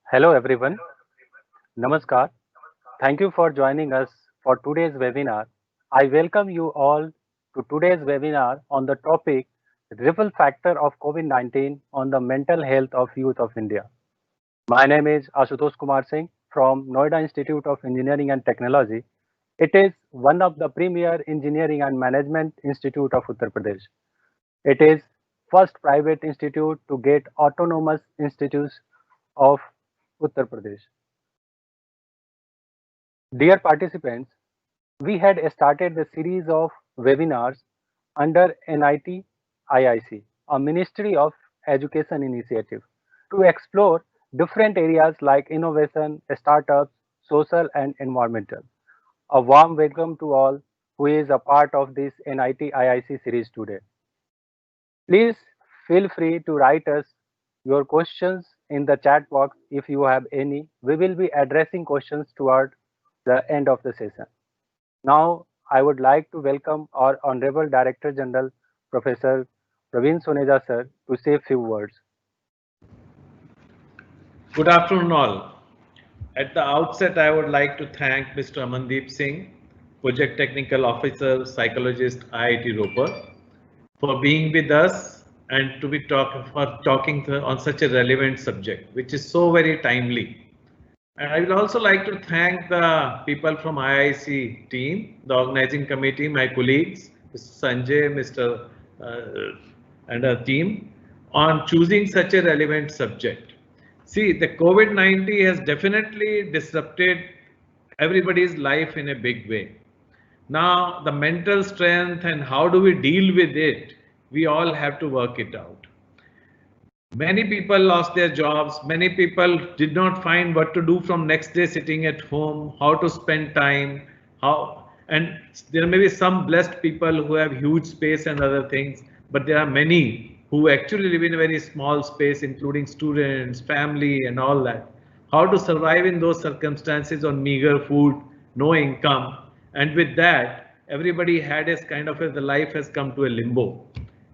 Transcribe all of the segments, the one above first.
Hello everyone, Namaskar. Thank you for joining us for today's webinar. I welcome you all to today's webinar on the topic Ripple Factor of COVID-19 on the Mental Health of Youth of India. My name is Ashutosh Kumar Singh from Noida Institute of Engineering and Technology. It is one of the premier engineering and management institute of Uttar Pradesh. It is first private institute to get autonomous institutes of Uttar Pradesh. Dear participants, we had started the series of webinars under NIT IIC, a Ministry of Education initiative, to explore different areas like innovation, startups, social and environmental. A warm welcome to all who is a part of this NIT IIC series today. Please feel free to write us your questions in the chat box if you have any. We will be addressing questions toward the end of the session. Now, I would like to welcome our Honorable Director General, Professor Praveen Soneja sir, to say a few words. Good afternoon, all. At the outset, I would like to thank Mr. Amandeep Singh, Project Technical Officer, Psychologist, IIT Ropar, for being with us and to be talking on such a relevant subject, which is so very timely. And I will also like to thank the people from IIC team, the organizing committee, my colleagues, Mr. Sanjay, Mr. And a team on choosing such a relevant subject. See, the COVID-19 has definitely disrupted everybody's life in a big way. Now, the mental strength and how do we deal with it, we all have to work it out. Many people lost their jobs. Many people did not find what to do from next day sitting at home, how to spend time, and there may be some blessed people who have huge space and other things, but there are many who actually live in a very small space, including students, family, and all that. How to survive in those circumstances on meager food, no income, and with that, everybody had a kind of the life has come to a limbo.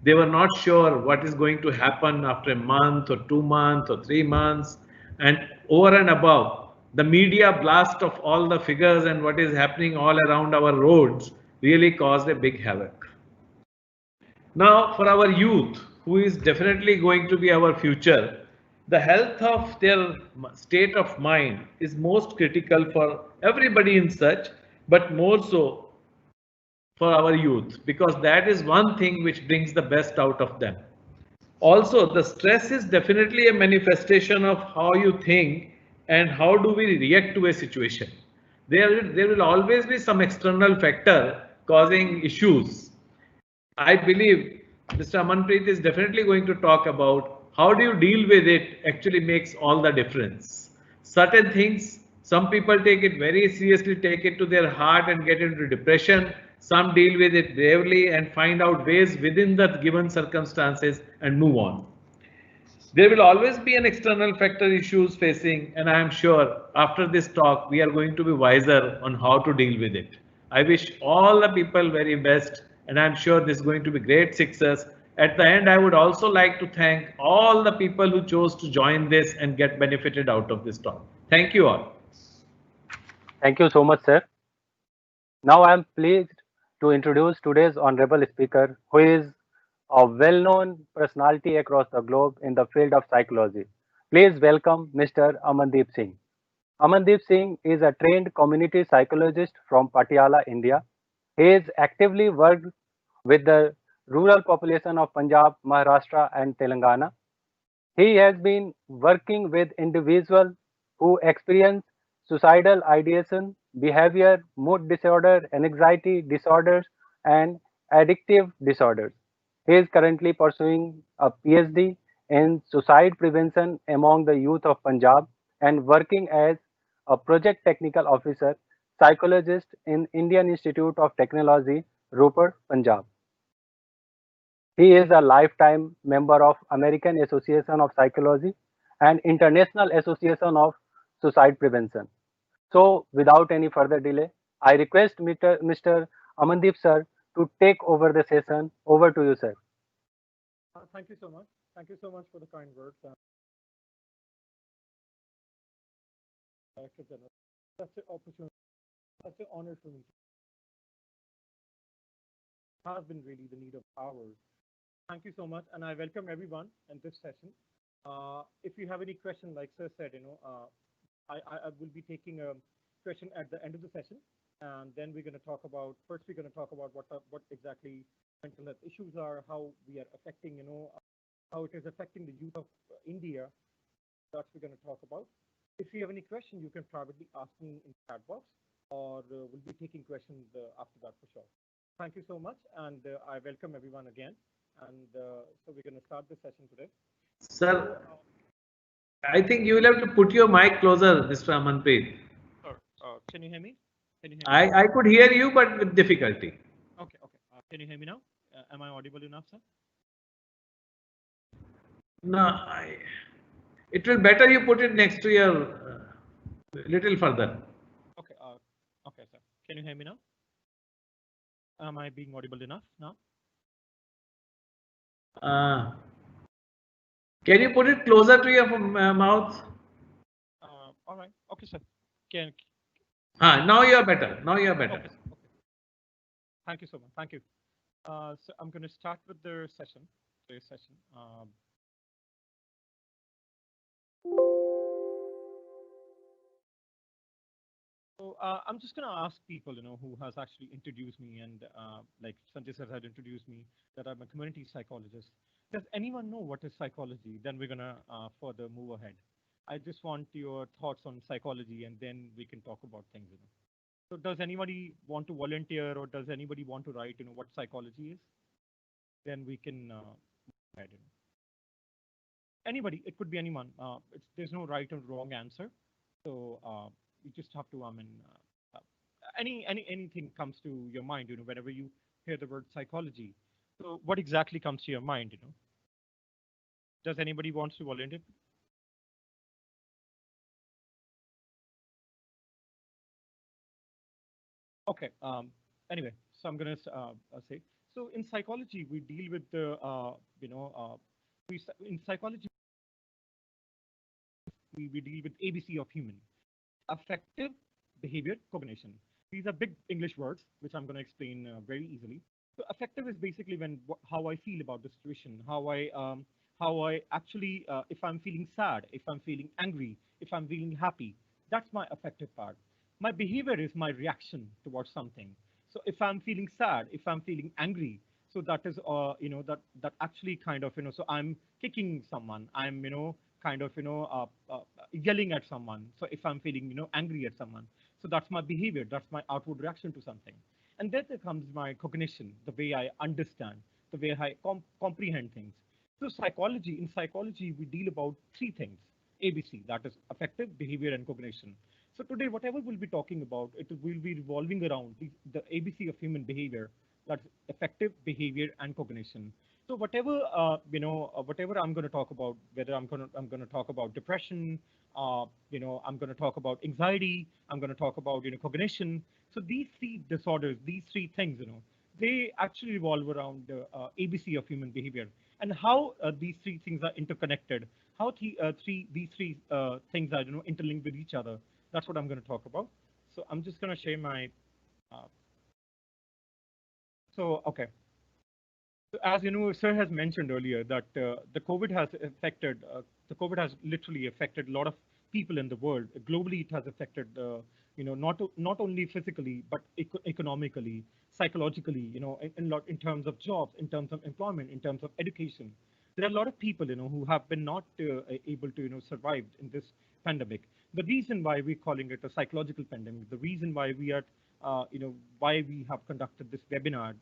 They were not sure what is going to happen after a month or 2 months or 3 months. And over and above, the media blast of all the figures and what is happening all around our roads really caused a big havoc. Now, for our youth, who is definitely going to be our future, the health of their state of mind is most critical for everybody in such, but more so for our youth, because that is one thing which brings the best out of them. Also, the stress is definitely a manifestation of how you think and how do we react to a situation. There will always be some external factor causing issues. I believe Mr. Amanpreet is definitely going to talk about how do you deal with it actually makes all the difference. Certain things, some people take it very seriously, take it to their heart and get into depression. Some deal with it bravely and find out ways within the given circumstances and move on. There will always be an external factor issues facing, and I am sure after this talk, we are going to be wiser on how to deal with it. I wish all the people very best, and I'm sure this is going to be great success. At the end, I would also like to thank all the people who chose to join this and get benefited out of this talk. Thank you all. Thank you so much, sir. Now I am pleased to introduce today's honorable speaker, who is a well-known personality across the globe in the field of psychology. Please welcome Mr. Amandeep Singh. Amandeep Singh is a trained community psychologist from Patiala, India. He is actively worked with the rural population of Punjab, Maharashtra, and Telangana. He has been working with individuals who experience suicidal ideation, behavior, mood disorder, anxiety disorders, and addictive disorders. He is currently pursuing a PhD in suicide prevention among the youth of Punjab and working as a project technical officer, psychologist in Indian Institute of Technology, Ropar, Punjab. He is a lifetime member of American Association of Psychology and International Association of Suicide Prevention. So, without any further delay, I request Mr. Amandeep sir to take over the session. Over to you, sir. Thank you so much. Thank you so much for the kind words. Director General. Such an opportunity, such an honor for me. It has been really the need of ours. Thank you so much, and I welcome everyone in this session. If you have any question, like Sir said, I will be taking a question at the end of the session, and then we're going to talk about. First, we're going to talk about what exactly mental health issues are, how we are affecting, how it is affecting the youth of India. That's we're going to talk about. If you have any question, you can privately ask me in the chat box, or we'll be taking questions after that for sure. Thank you so much, and I welcome everyone again. And so we're going to start the session today. Sir, I think you will have to put your mic closer, Mr. Amanpreet. Sure. Can you hear me? Can you hear me? I could hear you, but with difficulty. Okay, okay. Can you hear me now? Am I audible enough, sir? No, it will better you put it next to your little further. Okay, okay, sir. Can you hear me now? Am I being audible enough now? Can you put it closer to your mouth? All right. Okay, sir. Can. Now you are better. Now you are better. Okay, okay. Thank you so much. Thank you. So I'm going to start with the session. Today's session. So I'm just going to ask people, who has actually introduced me, and like Sanjay sir had introduced me, that I'm a community psychologist. Does anyone know what is psychology? Then we're going to further move ahead. I just want your thoughts on psychology, and then we can talk about things. So does anybody want to volunteer, or does anybody want to write, what psychology is? Then we can ahead. Anybody, it could be anyone. There's no right or wrong answer. So you just have to, uh, anything comes to your mind, whenever you hear the word psychology. So what exactly comes to your mind, Does anybody wants to volunteer? Okay. Anyway, so I'm gonna say. So in psychology, we deal with the, in psychology, we deal with ABC of human: affective, behavior, cognition. These are big English words, which I'm going to explain very easily. So affective is basically when how I feel about the situation, how I actually, if I'm feeling sad, if I'm feeling angry, if I'm feeling happy. That's my affective part. My behavior is my reaction towards something. So if I'm feeling sad, if I'm feeling angry, so that is, that actually kind of, so I'm kicking someone, I'm, kind of, yelling at someone. So if I'm feeling, angry at someone, so that's my behavior, that's my outward reaction to something. And then there comes my cognition, the way I understand, the way I comprehend things. So in psychology, we deal about three things: ABC, that is affective, behavior, and cognition. So today, whatever we'll be talking about, it will be revolving around the ABC of human behavior, that's affective, behavior, and cognition. So whatever, whatever I'm going to talk about, whether I'm going to talk about depression, I'm going to talk about anxiety, I'm going to talk about, cognition. So these three disorders, these three things, they actually revolve around the ABC of human behavior, and how these three things are interconnected, how these three things are, interlinked with each other. That's what I'm going to talk about. So I'm just going to share my. Uh, okay. So as you know, Sir has mentioned earlier that the COVID has literally affected a lot of people in the world. Globally, it has affected, not only physically but economically, psychologically, in terms of jobs, in terms of employment, in terms of education. There are a lot of people, who have been not able to, survive in this pandemic. The reason why we're calling it a psychological pandemic, the reason why we are, why we have conducted this webinar,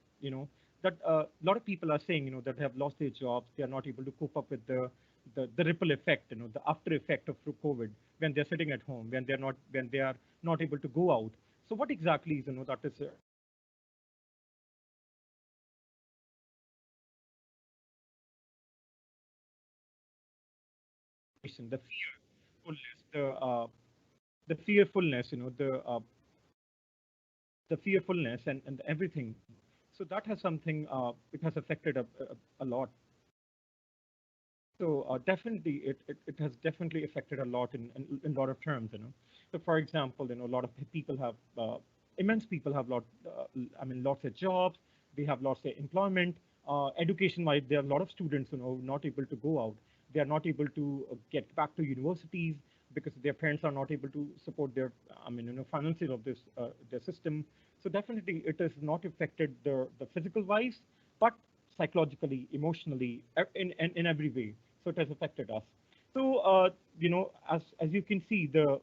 that a lot of people are saying, that they have lost their jobs, they are not able to cope up with the ripple effect, the after effect of COVID, when they're sitting at home, when they are not able to go out. So what exactly is, that is the fearfulness, the fearfulness, the fearfulness and everything. So that has something, it has affected a lot. So definitely, it has definitely affected a lot in a lot of terms, you know. So for example, you know, a lot of people have, immense people have I mean, lots of jobs, they have lots of employment, education-wise, there are a lot of students, you know, not able to go out. They are not able to get back to universities because their parents are not able to support their, I mean, you know, finances of this, their system. So definitely, it has not affected the physical wise, but psychologically, emotionally, in every way. So it has affected us. So you know, as you can see, the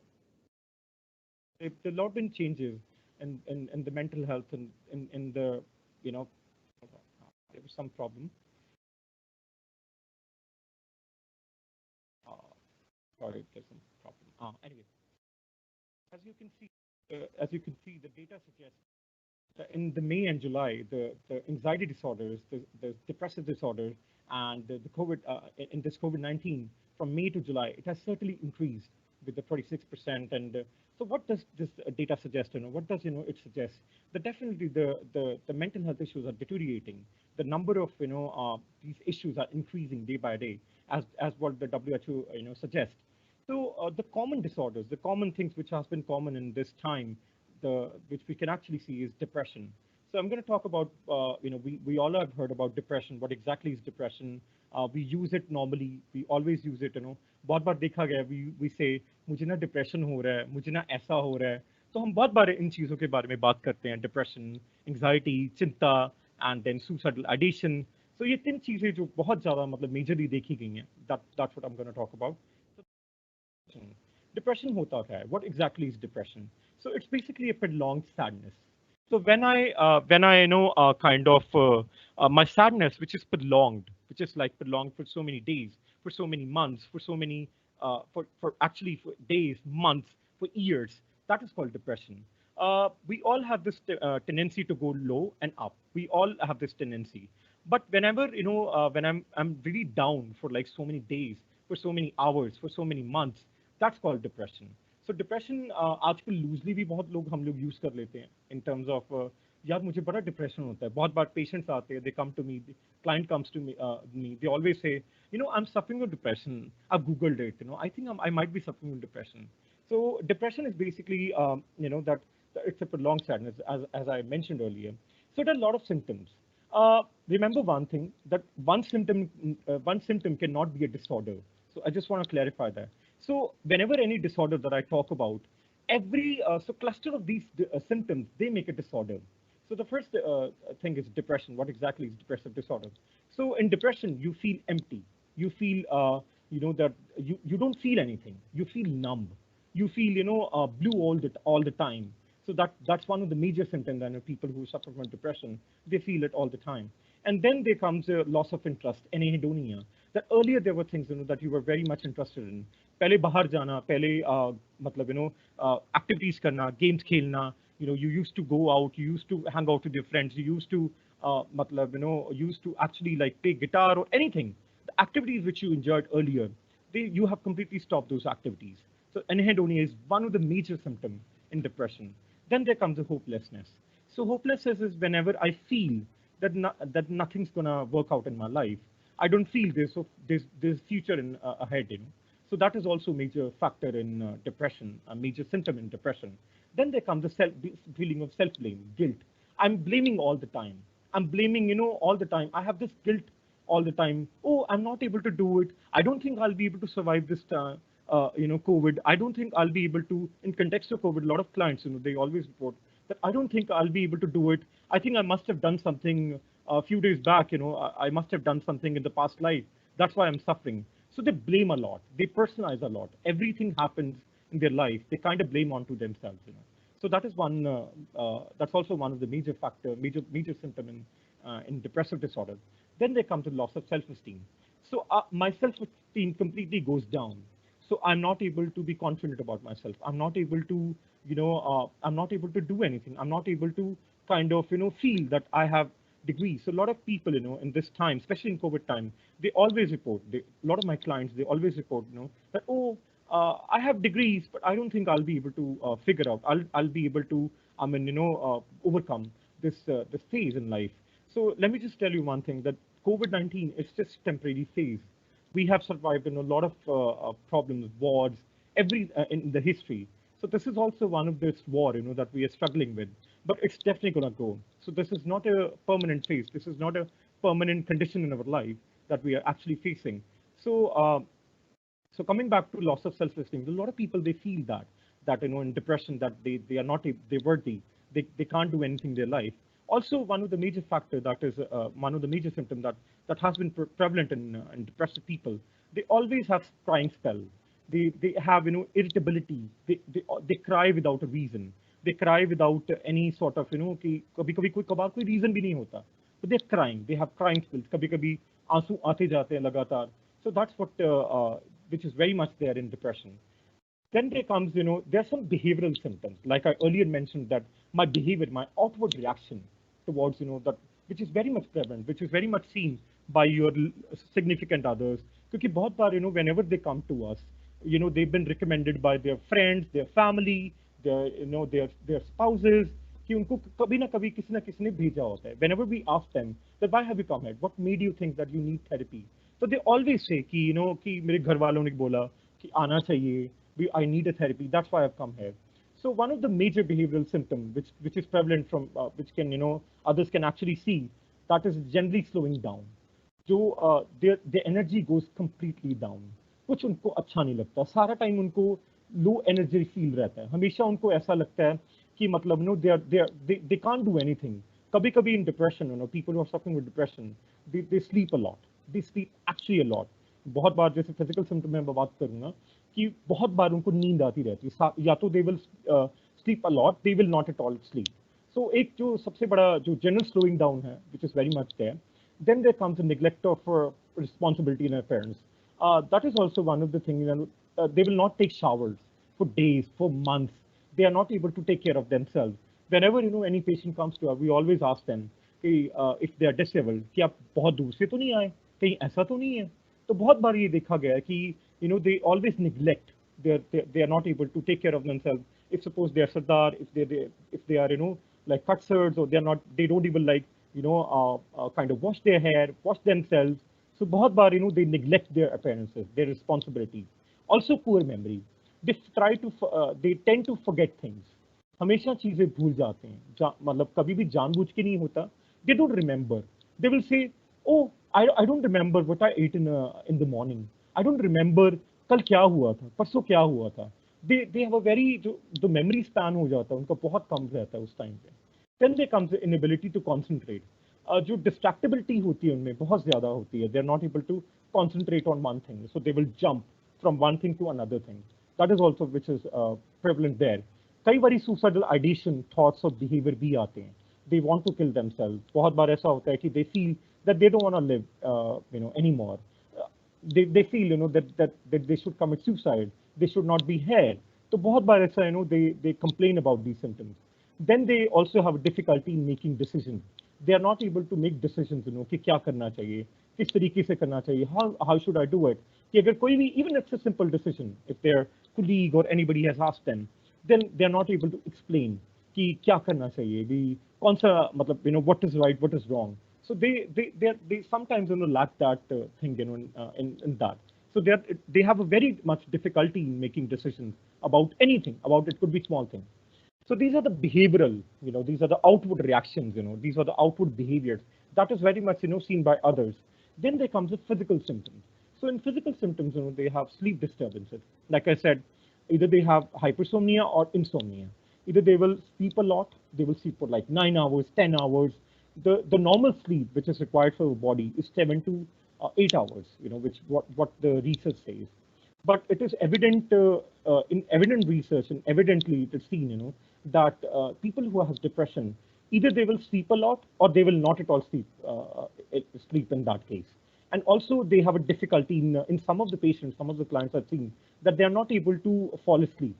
lot been changes in the mental health and in the, you know, there was some problem. Uh, Sorry, there's some problem. Anyway, as you can see, the data suggests in the May and July, the anxiety disorders, the depressive disorders, and the COVID in this COVID-19 from May to July, it has certainly increased with the 46%. And so, what does this data suggest? You know, what does, you know, it suggest? That definitely the mental health issues are deteriorating. The number of, you know, these issues are increasing day by day, as what the WHO, you know, suggests. So the common disorders, the common things which has been common in this time, which we can actually see is depression. So I'm going to talk about, you know, we all have heard about depression. What exactly is depression? We use it normally. We always use it, you know. बहुत बार देखा गया, we say मुझे ना depression हो रहा है, मुझे ना ऐसा हो रहा है. तो हम बहुत बार इन चीज़ों के बारे में बात करते हैं, depression, anxiety, चिंता, and then suicidal ideation. So ये तीन चीज़ें जो बहुत ज़्यादा मतलब majorly देखी गई हैं. That's what I'm going to talk about. Depression. Depression hota kya hai? What exactly is depression? So it's basically a prolonged sadness. So when I, you know, kind of my sadness, which is prolonged, which is like prolonged for so many days, for so many months, for so many for actually for days, months, for years, that is called depression. We all have this tendency to go low and up. We all have this tendency. But whenever, you know, when I'm really down for like so many days, for so many hours, for so many months, that's called depression. So depression आजकल loosely भी बहुत लोग हम लोग use कर लेते हैं in terms of यार मुझे बड़ा डिप्रेशन होता है. बहुत बार पेशेंट्स आते हैं, they come to me, the client comes to me, they always say, you know, I'm suffering with depression. I've googled it, you know, I think I might be suffering with depression. So depression is basically you know, that it's a prolonged sadness, as I mentioned earlier. So there are a lot of symptoms. Remember one thing, that one symptom cannot be a disorder. So I just want to clarify that. So whenever any disorder that I talk about, every so cluster of these symptoms, they make a disorder. So the first thing is depression. What exactly is depressive disorder? So in depression, you feel empty. You feel you know, that you don't feel anything. You feel numb. You feel, you know, blue all the time. So that's one of the major symptoms. And people who suffer from depression, they feel it all the time. And then there comes a loss of interest, anhedonia. That earlier there were things, you know, that you were very much interested in. पहले बाहर जाना, पहले मतलब, you know, activities करना, games खेलना. You know, you used to go out, you used to hang out with your friends, you used to मतलब, you know, used to actually like play guitar or anything. The activities which you enjoyed earlier, you have completely stopped those activities. So anhedonia is one of the major symptoms in depression. Then there comes the hopelessness. So hopelessness is whenever I feel that nothing's gonna work out in my life. I don't feel there's future ahead, you know. So that is also a major factor in depression, a major symptom in depression. Then there comes the feeling of self-blame, guilt. I'm blaming all the time. I'm blaming, you know, all the time. I have this guilt all the time. Oh, I'm not able to do it. I don't think I'll be able to survive this, you know, COVID. I don't think I'll be able to, in context of COVID, a lot of clients, you know, they always report that I don't think I'll be able to do it. I think I must have done something a few days back, you know, I must have done something in the past life. That's why I'm suffering. So they blame a lot. They personalize a lot. Everything happens in their life, they kind of blame onto themselves, you know. So that is one. That's also one of the major factor, major symptom in depressive disorders. Then there comes the loss of self-esteem. So my self-esteem completely goes down. So I'm not able to be confident about myself. I'm not able to, you know, I'm not able to do anything. I'm not able to kind of, you know, feel that I have degrees. So a lot of people, you know, in this time, especially in COVID time, they always report. A lot of my clients, they always report, you know, that, oh, I have degrees, but I don't think I'll be able to figure out. I'll be able to, I mean, you know, overcome this phase in life. So let me just tell you one thing, that COVID-19 is just temporary phase. We have survived a lot of problems, wars, in the history. So this is also one of this war, that we are struggling with. But it's definitely going to go. So this is not a permanent phase. This is not a permanent condition in our life that we are actually facing. So coming back to loss of self-esteem, a lot of people, they feel that in depression, that they are not they worthy, they can't do anything in their life. Also, one of the major factor, that is one of the major symptoms that has been prevalent in depressive people, they always have crying spell. They have irritability. They cry without a reason. They cry without any sort of कि कभी कभी कोई कभार कोई reason भी नहीं होता. But they're crying. They have crying spells. कभी कभी आंसू आते जाते हैं लगातार. So that's what which is very much there in depression. Then there comes, there's some behavioral symptoms. Like I earlier mentioned, that my behavior, my outward reaction towards, that which is very much prevalent, which is very much seen by your significant others. Because बहुत बार, whenever they come to us, they've been recommended by their friends, their family, their spouses, कि उनको कभी ना कभी किसी ना किसी ने भेजा होता है. Whenever we ask them that why have you come here, what made you think that you need therapy, so they always say कि कि मेरे घर वालों ने बोला कि आना चाहिए, I need a therapy, that's why I've come here. So one of the major behavioral symptoms which is prevalent from which can others can actually see, that is generally slowing down. जो their energy goes completely down. कुछ उनको अच्छा नहीं लगता, सारा time उनको low energy feel रहता है, हमेशा उनको ऐसा लगता है कि मतलब they can't do anything. कभी कभी in depression, people who are suffering with depression, they sleep a lot. They sleep actually a lot. बहुत बार, जैसे फिजिकल सिम्टम में बात करूंगा, कि बहुत बार उनको नींद आती रहती है, या तो they will sleep a lot, they will not at all sleep. So एक जो सबसे बड़ा जो general slowing down है, which is very much there. Then there comes a neglect of responsibility in our parents. That is also one of the things. They will not take showers for days, for months. They are not able to take care of themselves. Whenever any patient comes to us, we always ask them कि if they are disabled, कि आप बहुत दूर से तो नहीं आए, कहीं ऐसा तो नहीं है. तो बहुत बार ये देखा गया है कि they always neglect. They are not able to take care of themselves. If suppose they are sardar, if they are like cutsers, or they don't even like kind of wash their hair, wash themselves. So बहुत बार they neglect their appearances, their responsibility. Also poor memory. They tend to forget things. हमेशा चीजें भूल जाते हैं, मतलब कभी भी जानबूझ के नहीं होता. They don't remember. They will say, oh, I don't remember what I ate in the morning. I don't remember कल क्या हुआ था, परसों क्या हुआ था. They have a very जो memory span हो जाता है उनका बहुत कम रहता है उस टाइम पे. Then there comes the inability to concentrate. जो distractibility होती है उनमें बहुत ज्यादा होती है. They are not able to concentrate on one thing, so they will jump from one thing to another thing. That is also which is prevalent there. कई बारी suicidal ideation, thoughts और behavior भी आते हैं. They want to kill themselves. बहुत बार ऐसा होता है कि they feel that they don't want to live anymore. They feel that they should commit suicide. They should not be here. तो बहुत बार ऐसा they complain about these symptoms. Then they also have difficulty in making decisions. They are not able to make decisions, कि क्या करना चाहिए, किस तरीके से करना चाहिए, how should I do it. कि अगर कोई भी, even it's a simple decision, if their colleague or anybody has asked them, then they are not able to explain कि क्या करना चाहिए, कौन सा मतलब what is right, what is wrong. So they sometimes lack that thing in that. So they have a very much difficulty in making decisions about anything. About it could be small thing. So these are the behavioral, these are the outward reactions, these are the outward behaviors that is very much seen by others. Then there comes the physical symptoms. So in physical symptoms, they have sleep disturbances. Like I said, either they have hypersomnia or insomnia. Either they will sleep a lot, they will sleep for like 9 hours, 10 hours. The normal sleep which is required for the body is 7 to 8 hours, which what the research says. But it is evident in evident research, and evidently it is seen, that people who have depression, either they will sleep a lot or they will not at all sleep in that case. And also they have a difficulty in some of the patients, some of the clients I've seen, that they are not able to fall asleep.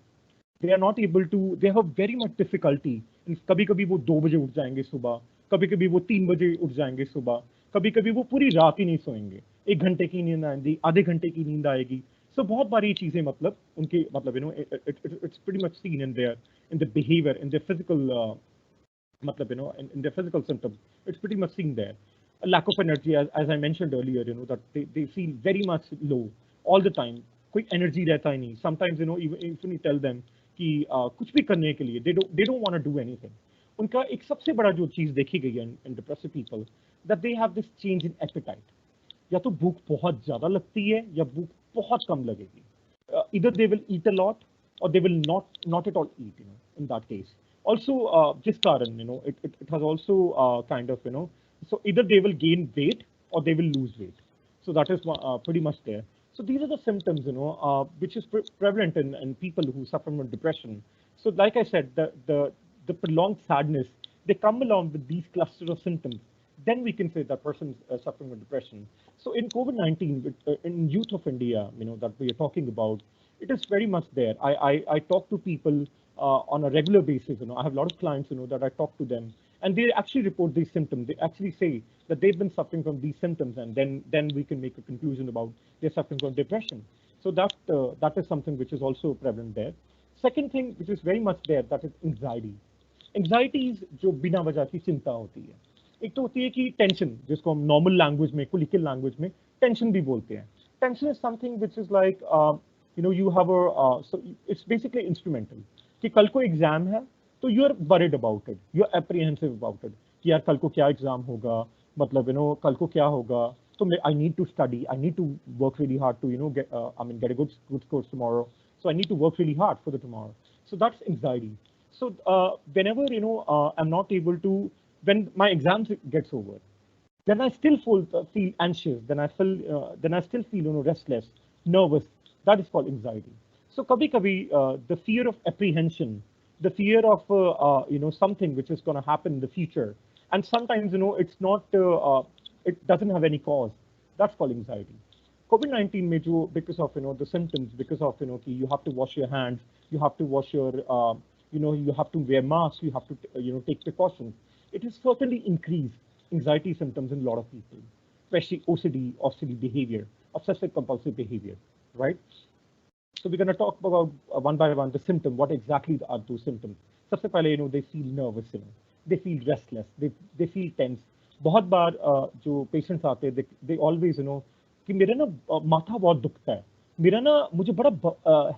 They are not able to, they have very much difficulty. कभी कभी वो 2 बजे उठ जाएंगे सुबह, कभी कभी वो 3 बजे उठ जाएंगे सुबह, कभी कभी वो पूरी रात ही नहीं सोएंगे, 1 घंटे की नींद आएगी, आधे घंटे की नींद आएगी. So बहुत बार ये चीजें मतलब उनके मतलब it's pretty much seen in the behavior, in their physical मतलब in their physical symptoms. It's pretty much seen there. a lack of energy, as I mentioned earlier, that they feel very much low all the time. कोई energy रहता ही नहीं. Sometimes, even you tell them कि कुछ भी करने के लिए, they don't want to do anything. उनका एक सबसे बड़ा जो चीज़ देखी गई है in depressive people, that they have this change in appetite. या तो भूख बहुत ज़्यादा लगती है या भूख बहुत कम लगेगी. Either they will eat a lot or they will not at all eat, in that case. Also, जिस कारण, it has also kind of, so either they will gain weight or they will lose weight. So that is pretty much there. So these are the symptoms, which is prevalent in people who suffer from depression. So like I said, the prolonged sadness, they come along with these clusters of symptoms. Then we can say that person is suffering from depression. So in COVID-19, in youth of India, that we are talking about, it is very much there. I talk to people on a regular basis. I have a lot of clients, that I talk to them, and they actually report these symptoms. They actually say that they've been suffering from these symptoms, and then we can make a conclusion about they're suffering from depression. So that is something which is also prevalent there. Second thing which is very much there, that is anxiety. Anxieties जो बिना वजह की चिंता होती है. एक तो होती है कि टेंशन, जिसको हम नॉर्मल लैंग्वेज में, क्लिनिकल लैंग्वेज में टेंशन भी बोलते हैं. Tension is something which is like you have a so it's basically instrumental कि कल को एग्जाम है तो you are worried about it, you are apprehensive about it कि यार कल को क्या एग्जाम होगा, मतलब कल को क्या होगा, तो I need to study, I need to work really hard to get get a good scores tomorrow, so I need to work really hard for the tomorrow. So that's anxiety. So whenever I'm not able to, when my exams gets over, then I still feel anxious, then I still feel restless, nervous. That is called anxiety. So kabhi kabhi the fear of apprehension, the fear of something which is going to happen in the future, and sometimes it's not, it doesn't have any cause. That's called anxiety. COVID-19 made you, because of the symptoms, because of कि you have to wash your hands, you have to wash your you have to wear masks, you have to take precautions. It has certainly increased anxiety symptoms in a lot of people, especially OCD behavior, obsessive compulsive behavior, right? So we're going to talk about one by one the symptom. What exactly are those symptoms? सबसे पहले they feel nervous, they feel restless, they feel tense. बहुत बार जो patients आते हैं, they always कि मेरा ना माथा बहुत दुखता है, मेरा ना मुझे बड़ा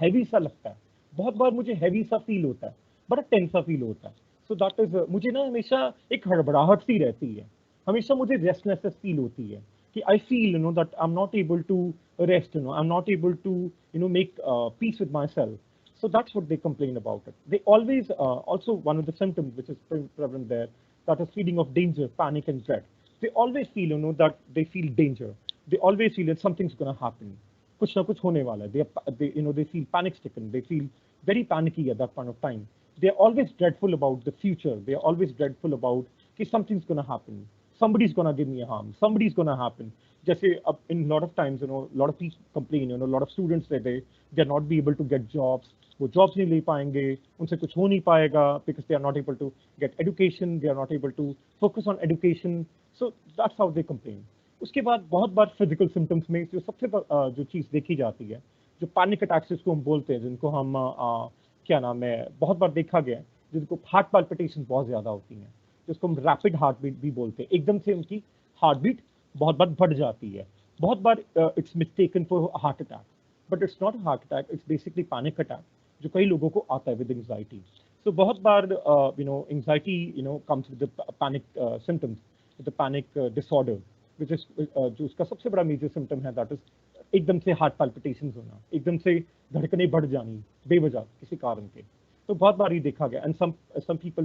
heavy सा लगता है, बहुत बार मुझे heavy सा feel होता है, बड़ा tense सा feel होता है. So that is मुझे ना हमेशा एक हड़बड़ाहट सी रहती है, हमेशा मुझे restlessness feel होती है कि I feel that I'm not able to rest, I'm not able to make peace with myself. So that's what they complain about it. They always also one of the symptoms which is prevalent there, that is feeling of danger, panic and dread. They always feel that they feel danger. They always feel that something's going to happen. कुछ ना कुछ होने वाला है. They feel panic stricken. They feel very panicky at that point of time. They're always dreadful about the future. They're always dreadful about कि something's going to happen. Somebody's going to give me a harm. Somebody's going to happen. जैसे in a lot of times, a lot of people complain, a lot of students they're not be able to get jobs. वो jobs नहीं ले पाएंगे, उनसे कुछ हो नहीं पाएगा because they are not able to get education, they are not able to focus on education. So that's how they complain. उसके बाद बहुत बार physical symptoms में जो सबसे जो चीज़ देखी जाती है, जो panic attacks जिसको हम बोलते हैं, जिनको हम क्या नाम है, बहुत बार देखा गया है, जिनको हार्ट palpitations बहुत ज़्यादा होती हैं, जिसको हम रैपिड हार्ट बीट भी बोलते हैं, एकदम से उनकी हार्ट बीट बहुत बार बढ़ जाती है. बहुत बार it's mistaken for heart attack, but it's not heart attack, it's basically panic attack, जो कई लोगों को आता है विद एंजाइटी. सो बहुत बार anxiety comes with panic symptoms, with the panic disorder, which is जो उसका सबसे बड़ा मेजर सिम्टम है, दैट इज एकदम से हार्ट पैल्पिटेशंस होना, एकदम से धड़कनें बढ़ जानी बेवजह किसी कारण के. तो बहुत बार ये देखा गया. And some people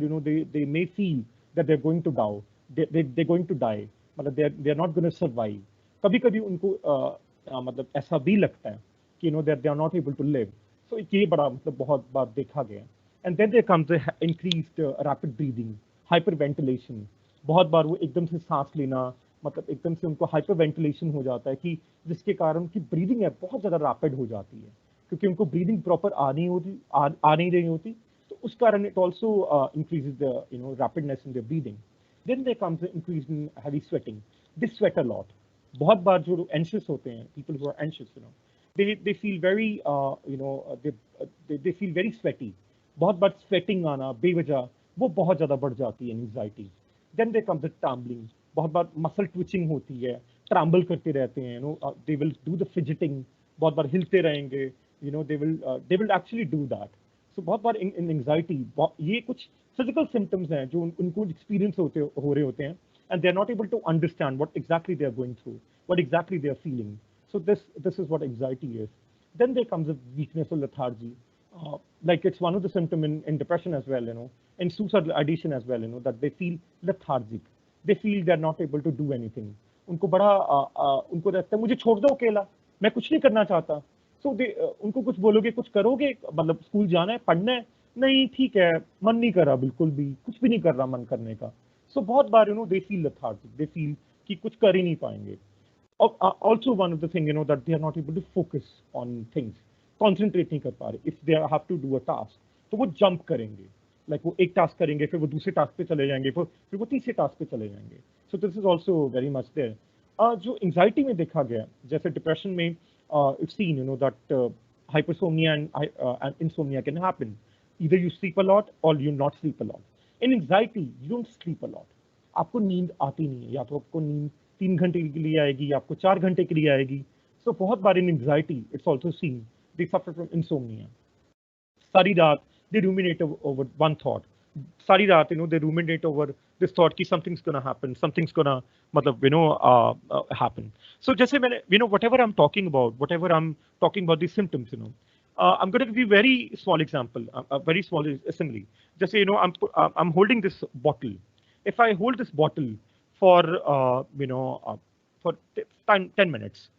they may feel that they're going to die, they're going to die, मतलब they're not going to survive. कभी कभी उनको मतलब ऐसा भी लगता है कि they are not able to live. So ये बड़ा मतलब बहुत बार देखा गया. And then there comes the increased rapid breathing, hyperventilation. बहुत बार वो एकदम से सांस लेना, मतलब एकदम से उनको hyperventilation हो जाता है कि जिसके कारण उनकी ब्रीदिंग है बहुत ज़्यादा रैपिड हो जाती है, क्योंकि उनको ब्रीदिंग प्रॉपर आ नहीं रही होती. तो उस कारण it also increases the rapidness in their breathing. Then there comes the increase in heavy sweating. They sweat a lot. बहुत बार जो anxious होते हैं, people who are anxious, they feel very they feel very sweaty. बहुत बार sweating आना बेवजह वो बहुत ज़्यादा बढ़ जाती है anxiety. Then there comes the trembling. बहुत बार मसल ट्विचिंग होती है, ट्रैम्बल करते रहते हैं, they will do the fidgeting, बहुत बार हिलते रहेंगे, they will actually do that. So बहुत बार इन एंग्जाइटी ये कुछ फिजिकल सिम्टम्स हैं जो उनको एक्सपीरियंस हो रहे होते हैं, and they're not able to understand what exactly they're going through, what exactly they're feeling. So this is what anxiety is. Then there comes a weakness or lethargy. Like it's one of the symptoms in depression as well, in suicidal ideation as well, that they feel lethargic. They feel they're not able to do anything. उनको बड़ा उनको रहता है मुझे छोड़ दो अकेला, मैं कुछ नहीं करना चाहता. So उनको कुछ बोलोगे, कुछ करोगे, मतलब स्कूल जाना है, पढ़ना है, नहीं ठीक है, मन नहीं कर रहा, बिल्कुल भी कुछ भी नहीं कर रहा मन करने का. So बहुत बार they feel lethargic, they feel कि कुछ कर ही नहीं पाएंगे. Also one of the thing that they are not able to focus on things, concentrate नहीं कर पा रहे. If they have to do a task, तो वो jump करेंगे, like वो एक task करेंगे, फिर वो दूसरे task पे चले जाएंगे, फिर वो तीसरे task पे चले जाएंगे. So this is also very much there. जो anxiety में देखा गया, जैसे depression में it's seen that hypersomnia and insomnia can happen. Either you sleep a lot or you not sleep a lot. In anxiety, you don't sleep a lot. आपको नींद आती नहीं है, या तो आपको नींद 3 घंटे के लिए आएगी, या आपको 4 घंटे के लिए आएगी. So बहुत बार in anxiety, it's also seen they suffer from insomnia. सारी रात they ruminate over one thought. सारी रात they ruminate over this thought कि something's gonna happen, something's gonna मतलब happen. So जैसे मैंने whatever I'm talking about these symptoms, I'm going to give you a very small example, a very small assembly. Just say, I'm holding this bottle. If I hold this bottle for, for 10 minutes,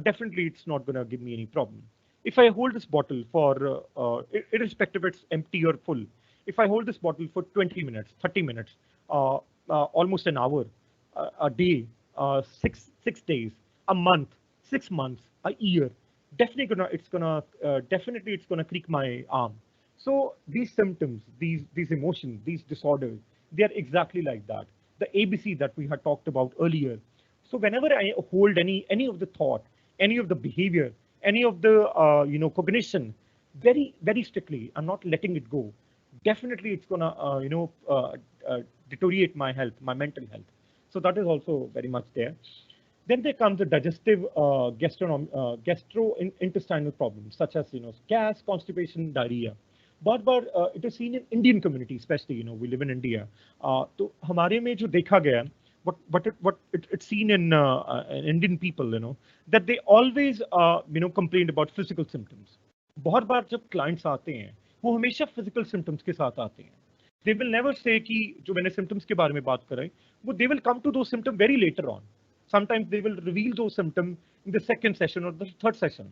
definitely it's not going to give me any problem. If I hold this bottle for, irrespective if it's empty or full, if I hold this bottle for 20 minutes, 30 minutes, almost an hour, a day, 6 days, a month, 6 months, a year, definitely it's gonna creak my arm. So these symptoms, these emotions, these disorders, they are exactly like that. The ABC that we had talked about earlier. So whenever I hold any of the thought, any of the behavior, any of the cognition, very very strictly, I'm not letting it go. Definitely, it's gonna deteriorate my health, my mental health. So that is also very much there. Then there comes the digestive gastrointestinal problems such as gas, constipation, diarrhea. बहुत बार it is seen in Indian community, especially we live in India. तो हमारे में जो देखा गया, what it's seen in Indian people, that they always complained about physical symptoms. बहुत बार जब clients आते हैं, वो हमेशा physical symptoms के साथ आते हैं. They will never say कि जो मैंने symptoms के बारे में बात कर रहे हैं, वो they will come to those symptoms very later on. Sometimes they will reveal those symptoms in the second session or the third session.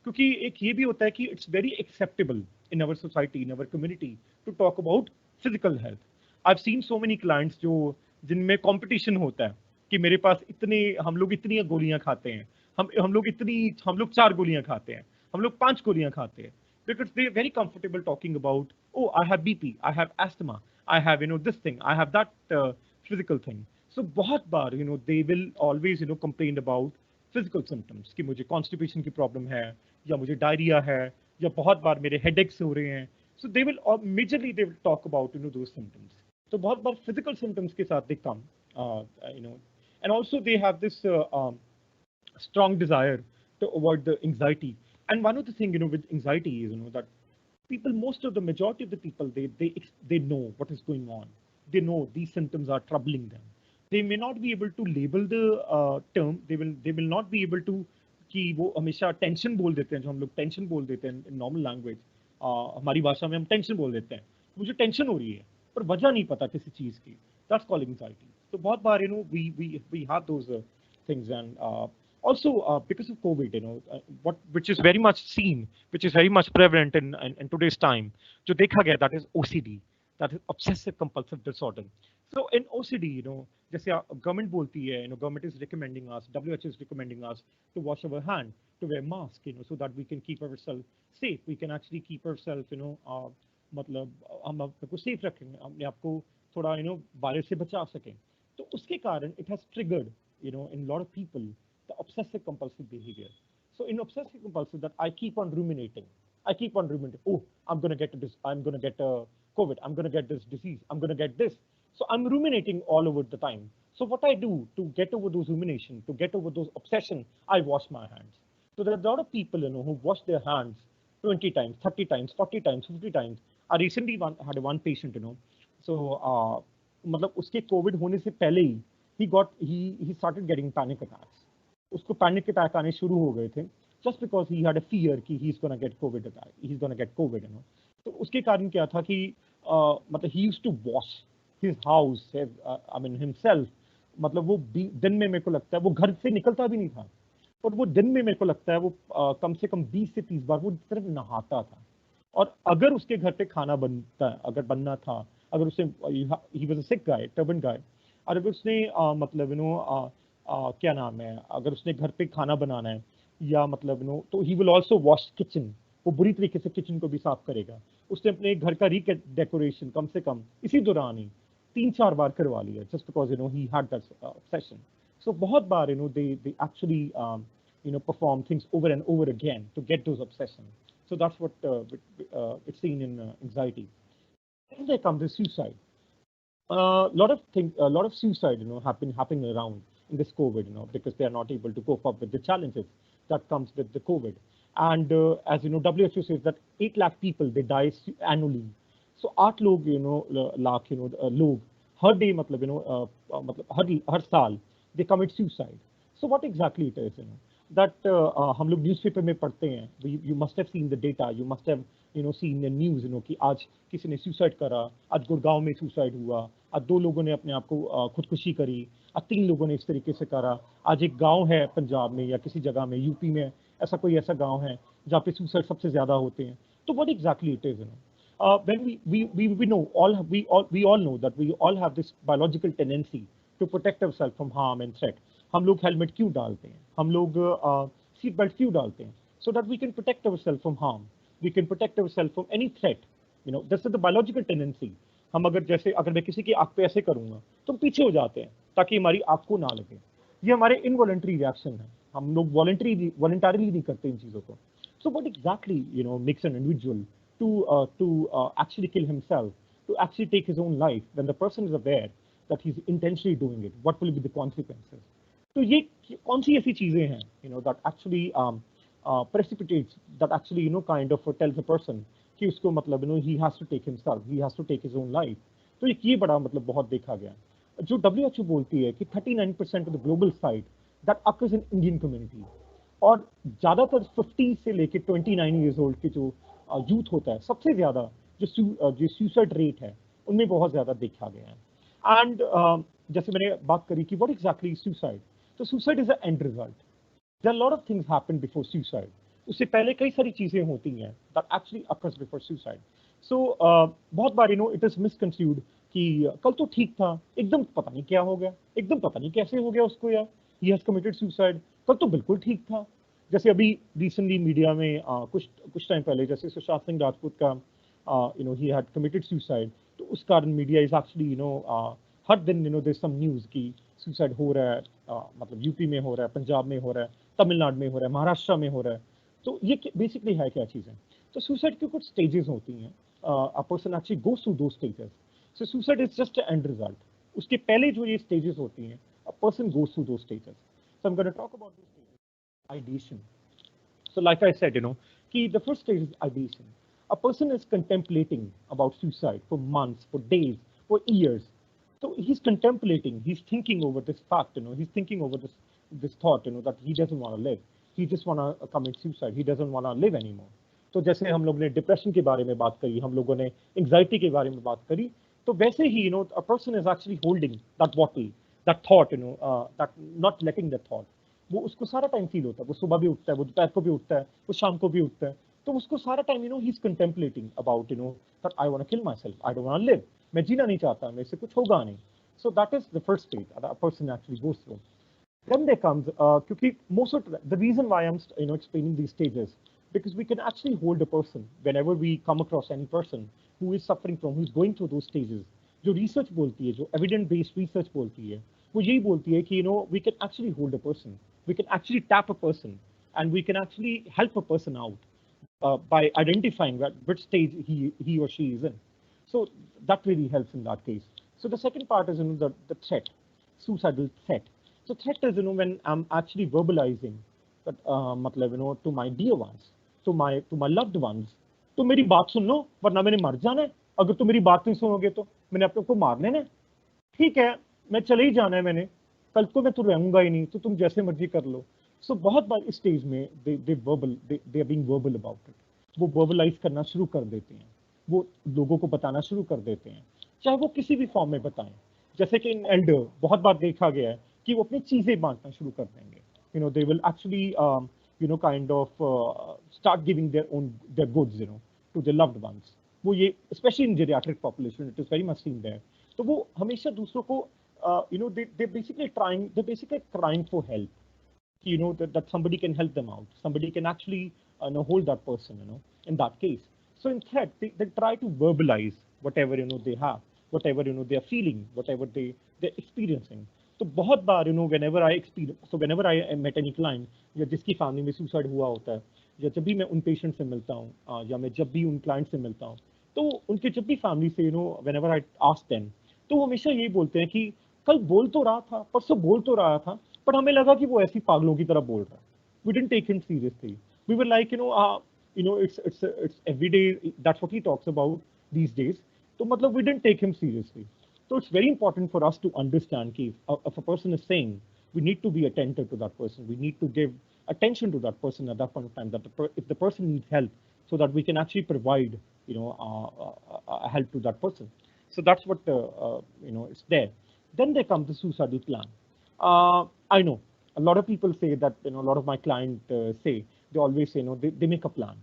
क्योंकि एक ये भी होता है कि it's very acceptable in our society, in our community to talk about physical health. I've seen so many clients जिनमें competition होता है कि मेरे पास हम लोग इतनी गोलियां खाते हैं, हम लोग 4 गोलियां खाते हैं, हम लोग 5 गोलियां खाते हैं, because they're very comfortable talking about, oh, I have BP, I have asthma, I have this thing, I have that physical thing. So बहुत बार they will always complain about physical symptoms कि मुझे constipation की problem है, या मुझे diarrhea है, या बहुत बार मेरे headaches हो रहे हैं. So they will majorly they will talk about those symptoms. So बहुत बार physical symptoms के साथ they come, and also they have this strong desire to avoid the anxiety. And one of the thing with anxiety is that people, most of the majority of the people, they know what is going on. They know these symptoms are troubling them. They may not be able to label the term. They will not be able to कि वो हमेशा tension बोल देते हैं, जो हम लोग tension बोल देते हैं इन नॉर्मल लैंग्वेज, हमारी भाषा में हम टेंशन बोल देते हैं, मुझे टेंशन हो रही है पर वजह नहीं पता किसी चीज की. That's called anxiety. तो बहुत बार we have those things. And also because of COVID, which is very much seen, which is very much prevalent in today's time, जो देखा गया, that is OCD, that is obsessive compulsive disorder. So in OCD, जैसे government बोलती है, government is recommending us, WHO is recommending us to wash our hand, to wear mask, so that we can keep ourselves safe. We can actually keep ourselves, मतलब हम अपने को safe रखेंगे, अपने आप को थोड़ा वायरस से बचा सकें. तो उसके कारण it has triggered, in a lot of people, the obsessive compulsive behavior. So in obsessive compulsive, that I keep on ruminating. Oh, I'm gonna get this. I'm gonna get COVID. I'm gonna get this disease. I'm gonna get this. So I'm ruminating all over the time. So what I do to get over those rumination, to get over those obsession, I wash my hands. So there are a lot of people, who wash their hands 20 times, 30 times, 40 times, 50 times. I recently had one patient, so मतलब उसके Covid होने से पहले ही he started getting panic attacks. उसको panic attack आने शुरू हो गए थे just because he had a fear कि he's gonna get COVID attack, he's gonna get COVID, तो उसके कारण क्या था कि मतलब he used to wash his house, I mean himself. मतलब वो दिन में मेरे को लगता है वो घर से निकलता भी नहीं था, और वो दिन में मेरे को लगता है वो कम से कम 20 से 30 बार वो सिर्फ नहाता था. और अगर उसके घर पे खाना अगर बनना था, अगर उसने he was a sick guy, turban गाय, और अगर उसने मतलब क्या नाम है, अगर उसने घर पे खाना बनाना है या मतलब तो he will also wash kitchen. वो बुरी तरीके से किचन को भी साफ करेगा. उसने अपने घर का डेकोरेशन कम से कम इसी दौरान ही 3-4 बार करवा लिया, just because he had that obsession. So बहुत बार they actually perform things over and over again to get those obsessions. So that's what it's seen in anxiety. Then there comes the suicide. A lot of suicide happening around in this COVID, because they are not able to cope up with the challenges that comes with the COVID. And as you know, WHO says that 8 lakh people they die annually. So 8 लोग लाख लोग हर day मतलब मतलब हर साल they commit suicide. So what exactly it is, that हम लोग newspaper में पढ़ते हैं. You must have seen the data. You must have seen the news, कि आज किसी ने सुसाइड करा, आज गुड़गांव में सुसाइड हुआ, आज 2 लोगों ने अपने आप को खुदकुशी करी, आज 3 लोगों ने इस तरीके से करा. आज एक गांव है पंजाब में या किसी जगह में यूपी में ऐसा गांव है जहाँ पे सुसाइड सबसे ज्यादा होते हैं. तो what exactly it is, when we know we all know that we all have this biological tendency to protect ourselves from harm and threat. हम लोग हेलमेट क्यों डालते हैं, हम लोग सीट बेल्ट क्यों डालते हैं, so that we can protect ourselves from harm, we can protect ourselves from any threat. This is the biological tendency. हम अगर मैं किसी की आंख पे ऐसे करूंगा तो हम पीछे हो जाते हैं ताकि हमारी आंख को ना लगे. ये हमारे इनवॉलंटरी रिएक्शन है, हम लोग वॉलंटरली नहीं करते इन चीजों को. So what exactly makes an individual to actually kill himself, to actually take his own life when the person is aware that he's intentionally doing it? What will be the consequences? तो ये कौन सी ऐसी चीजें हैं that actually precipitates, that actually kind of tells a person कि उसको मतलब he has to take himself, he has to take his own life. तो ये बड़ा मतलब बहुत देखा गया. जो WHO बोलती है कि 39% of the global side that occurs in Indian community, और ज्यादातर 50 से लेके 29 years old के जो यूथ होता है, सबसे ज्यादा जो सुसाइड रेट है उनमें बहुत ज्यादा देखा गया है. एंड जैसे मैंने बात करी कि व्हाट एग्जैक्टली सुसाइड, तो suicide is a end result. There are lot of things happen before suicide. उससे पहले कई सारी चीजें होती हैं that actually occurs before suicide. So बहुत बार इट इज मिसकंस्यूड कि कल तो ठीक था, एकदम पता नहीं क्या हो गया, एकदम पता नहीं कैसे हो गया उसको, यार ही हैज कमिटेड सुसाइड, कल तो बिल्कुल ठीक था. जैसे अभी रिसेंटली मीडिया में कुछ टाइम पहले जैसे सुशांत सिंह राजपूत का ही हैड कमिटेड सुसाइड, तो उस कारण मीडिया इज एक्चुअली हर दिन देयर सम न्यूज़ की सुसाइड हो रहा है, मतलब यूपी में हो रहा है, पंजाब में हो रहा है, तमिलनाडु में हो रहा है, महाराष्ट्र में हो रहा है. तो ये बेसिकली है क्या चीज़ें. तो सुसाइड की कुछ स्टेजेस होती हैं, a person actually goes through two stages. So suicide is just end result. उसके पहले जो ये स्टेजेस होती हैं, a person goes through two stages. So I am gonna talk about this ideation. So like I said, the first stage is ideation. A person is contemplating about suicide for months, for days, for years. So he's contemplating, he's thinking over this fact, he's thinking over this thought, that he doesn't want to live. He just want to commit suicide. He doesn't want to live anymore. तो जैसे हम लोग ने depression के बारे में बात करी, हम लोगों ने एंग्जाइटी के बारे में बात करी, तो वैसे ही a person is actually holding that bottle, that thought, that not letting that thought. वो उसको सारा टाइम फील होता है, वो सुबह भी उठता है, वो दोपहर को भी उठता है, वो शाम को भी उठता है, तो उसको सारा time he is contemplating about that I want to kill myself, I don't want to live, मैं जीना नहीं चाहता, मेरे से कुछ होगा नहीं. So that is the first stage that a person actually goes through. Then there comes क्योंकि most of the reason why I'm explaining these stages, because we can actually hold a person whenever we come across any person who is suffering from, who is going through those stages. जो research बोलती है, जो evidence based research बोलती है, वो यही बोलती है कि we can actually hold a person, we can actually tap a person, and we can actually help a person out by identifying which stage he or she is in. So that really helps in that case. So the second part is the threat. suicidal threat. So threat is, when I'm actually verbalizing that, to my dear ones, to my loved ones, तो मेरी बात सुन लो वरना मैंने मर जाना है, अगर तुम मेरी बात नहीं सुनोगे तो मैंने अपने को मार लेना है, ठीक है मैं चले ही जाना है, मैंने कल को मैं तो रहूंगा ही नहीं, तो तुम जैसे मर्जी कर लो. सो बहुत बार इस स्टेज में they are being verbal about it. वो वर्बलाइज करना शुरू कर देते हैं, वो लोगों को बताना शुरू कर देते हैं, चाहे वो किसी भी फॉर्म में बताएं. जैसे कि इन एल्डर बहुत बार देखा गया है कि वो अपनी चीजें बांटना शुरू कर देंगे. दे will actually kind of start giving their goods, to their loved ones. वो ये especially in geriatric population it is very much seen there. तो वो हमेशा दूसरों को they basically crying for help. That somebody can help them out, somebody can actually hold that person, in that case. So in threat they try to verbalize whatever they have, whatever they are feeling, whatever they're experiencing. तो बहुत बार whenever I met any client या जिसकी family में suicide हुआ होता है, या जब भी मैं उन पेशेंट से मिलता हूँ, या मैं जब भी उन क्लाइंट से मिलता हूँ, तो उनके जब भी फैमिली से whenever I ask them, तो वो हमेशा यही बोलते हैं कि कल बोल तो रहा था, परसों बोल तो रहा था, पर हमें लगा कि वो ऐसी पागलों की तरह बोल रहा है. We didn't take him seriously. We were like, it's every day. That's what he talks about these days. So मतलब we didn't take him seriously. So it's very important for us to understand कि if a person is saying, we need to be attentive to that person. We need to give attention to that person at that point of time. That if the person needs help, so that we can actually provide, help to that person. So that's what it's there. Then there comes the suicidal plan. I know a lot of people say that, a lot of my clients say, they always say, they make a plan.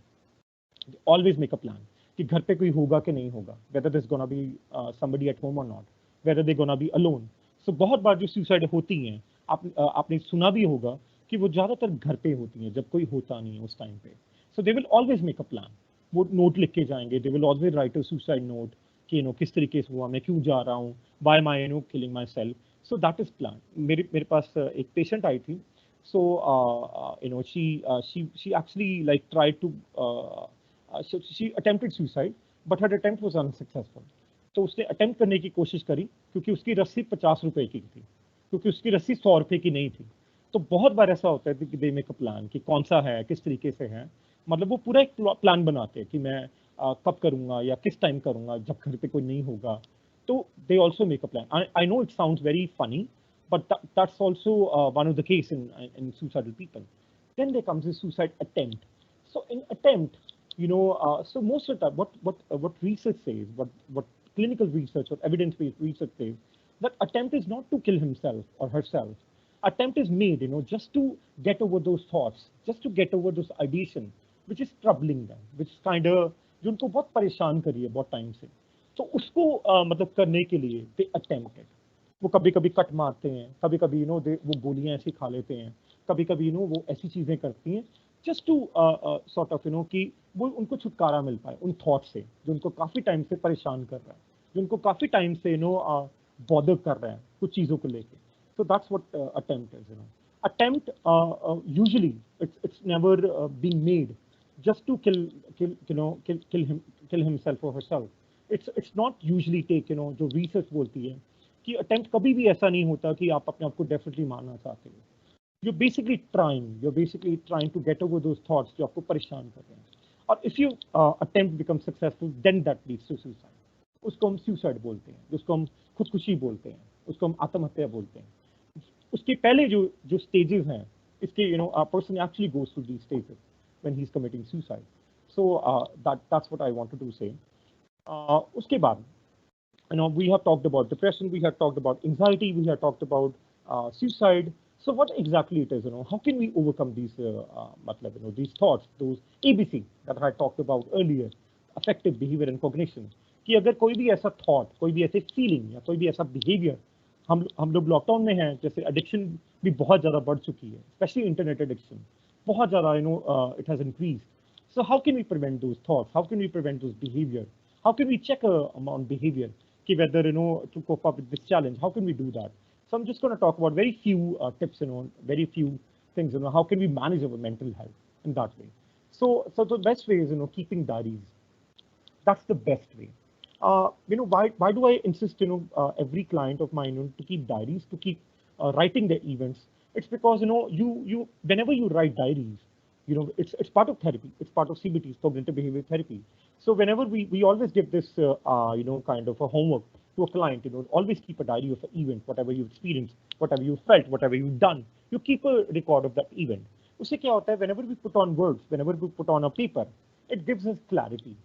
They always make a plan कि घर पे कोई होगा कि नहीं होगा, whether there's gonna be somebody at home or not, whether they're gonna be alone. So बहुत बार जो सुसाइड होती हैं, आपने सुना भी होगा कि वो ज़्यादातर घर पे होती हैं जब कोई होता नहीं है उस टाइम पे. So they will always make a plan. वो नोट लिख के जाएंगे, they will always write a suicide note कि किस तरीके से हुआ, मैं क्यों जा रहा हूँ, why am I killing myself. So that is plan. मेरे पास एक पेशेंट आई थी. So she actually like tried to so she attempted suicide, but her attempt was unsuccessful. तो उसने अटेम्प्ट करने की कोशिश करी क्योंकि उसकी रस्सी 50 रुपए की थी, क्योंकि उसकी रस्सी 100 रुपए की नहीं थी. तो बहुत बार ऐसा होता है कि दे मेक अ प्लान कि कौन सा है, किस तरीके से है, मतलब वो पूरा एक प्लान बनाते हैं कि मैं कब करूंगा या किस टाइम करूंगा जब घर पे कोई नहीं होगा. तो they also make a plan. I know it sounds very funny, but that's also one of the case in suicidal people. Then there comes the suicide attempt. So in attempt, so most of the time, what research says, what clinical research or evidence-based research says, that attempt is not to kill himself or herself. Attempt is made, just to get over those thoughts, just to get over those ideation, which is troubling them, which kind of जो उनको बहुत परेशान करी है बहुत time से. तो उसको मतलब करने के लिए they attempt it. वो कभी कभी कट मारते हैं, कभी कभी वो गोलियां ऐसी खा लेते हैं, कभी कभी वो ऐसी चीजें करती हैं जस्ट टू सॉर्ट ऑफ कि वो उनको छुटकारा मिल पाए उन थॉट से जो उनको काफी टाइम से परेशान कर रहा है, जो उनको काफी टाइम से बॉदर कर रहा है कुछ चीजों को लेके. So that's what attempt is. Attempt usually it's never being made just to kill himself or herself. It's not usually take, जो research बोलती है कि अटेम्प्ट कभी भी ऐसा नहीं होता कि आप अपने आप को डेफिनेटली मारना चाहते हो. you're basically trying to get over those thoughts जो आपको परेशान कर रहे हैं. और if you attempt become successful, then that leads to suicide. उसको हम suicide बोलते हैं, उसको हम खुदकुशी बोलते हैं, उसको हम आत्महत्या बोलते हैं. उसके पहले जो stages हैं, इसके a person actually goes through these stages when he's committing suicide. So that's what I wanted to say. उसके बाद we have talked about depression, we have talked about anxiety, we have talked about suicide. So what exactly it is, how can we overcome these, these thoughts, those ABC that I talked about earlier, affective behavior and cognition. कि अगर कोई भी ऐसा thought, कोई भी ऐसे feeling या कोई भी ऐसा behavior, हम लोग लॉकडाउन में हैं, जैसे addiction भी बहुत ज़्यादा बढ़ चुकी है, especially internet addiction, बहुत ज़्यादा it has increased. So how can we prevent those thoughts? How can we prevent those behavior? How can we check on behavior? Whether to cope up with this challenge, how can we do that? So I'm just going to talk about very few tips, very few things, how can we manage our mental health in that way. So the best way is keeping diaries. That's the best way. Why do I insist, every client of mine, to keep diaries, to keep writing their events? It's because, you whenever you write diaries, it's part of therapy. It's part of CBT, cognitive behavior therapy. So whenever we always give this, kind of a homework to a client, always keep a diary of an event, whatever you experienced, whatever you felt, whatever you've done, you keep a record of that event. उससे क्या होता है, whenever we put on words, whenever we put on a paper, it gives us clarity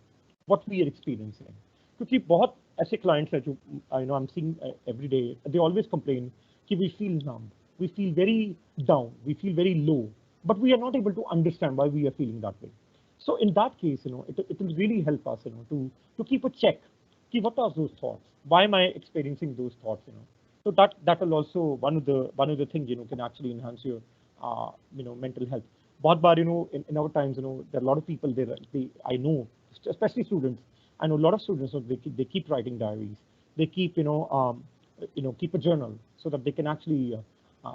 what we are experiencing. क्योंकि बहुत ऐसे clients हैं जो I'm seeing every day, they always complain कि we feel numb, we feel very down, we feel very low, but we are not able to understand why we are feeling that way. So in that case, it will really help us, to keep a check. What are those thoughts? Why am I experiencing those thoughts? So that will also one of the things can actually enhance your mental health. बहुत बार in our times there are a lot of people they I know, especially students. I know a lot of students they keep writing diaries. They keep keep a journal so that they can actually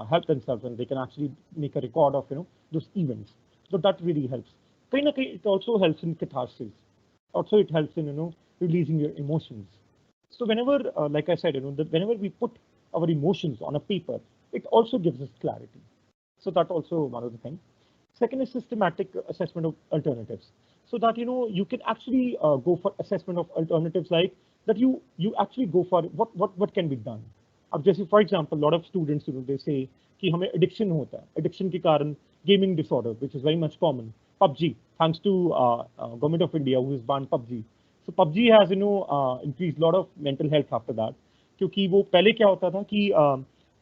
help themselves and they can actually make a record of those events. So that really helps. कहीं ना कहीं it also helps in catharsis. Also it helps in releasing your emotions. So whenever, like I said, whenever we put our emotions on a paper, it also gives us clarity. So that also one of the things. Second is systematic assessment of alternatives. So that you can actually go for assessment of alternatives, like that you actually go for what can be done. अब जैसे for example, a lot of students they say कि हमें addiction होता है. Addiction के कारण gaming disorder, which is very much common. PUBG, thanks to government of India who has banned PUBG. So PUBG has increased a lot of mental health after that. क्योंकि वो पहले क्या होता था कि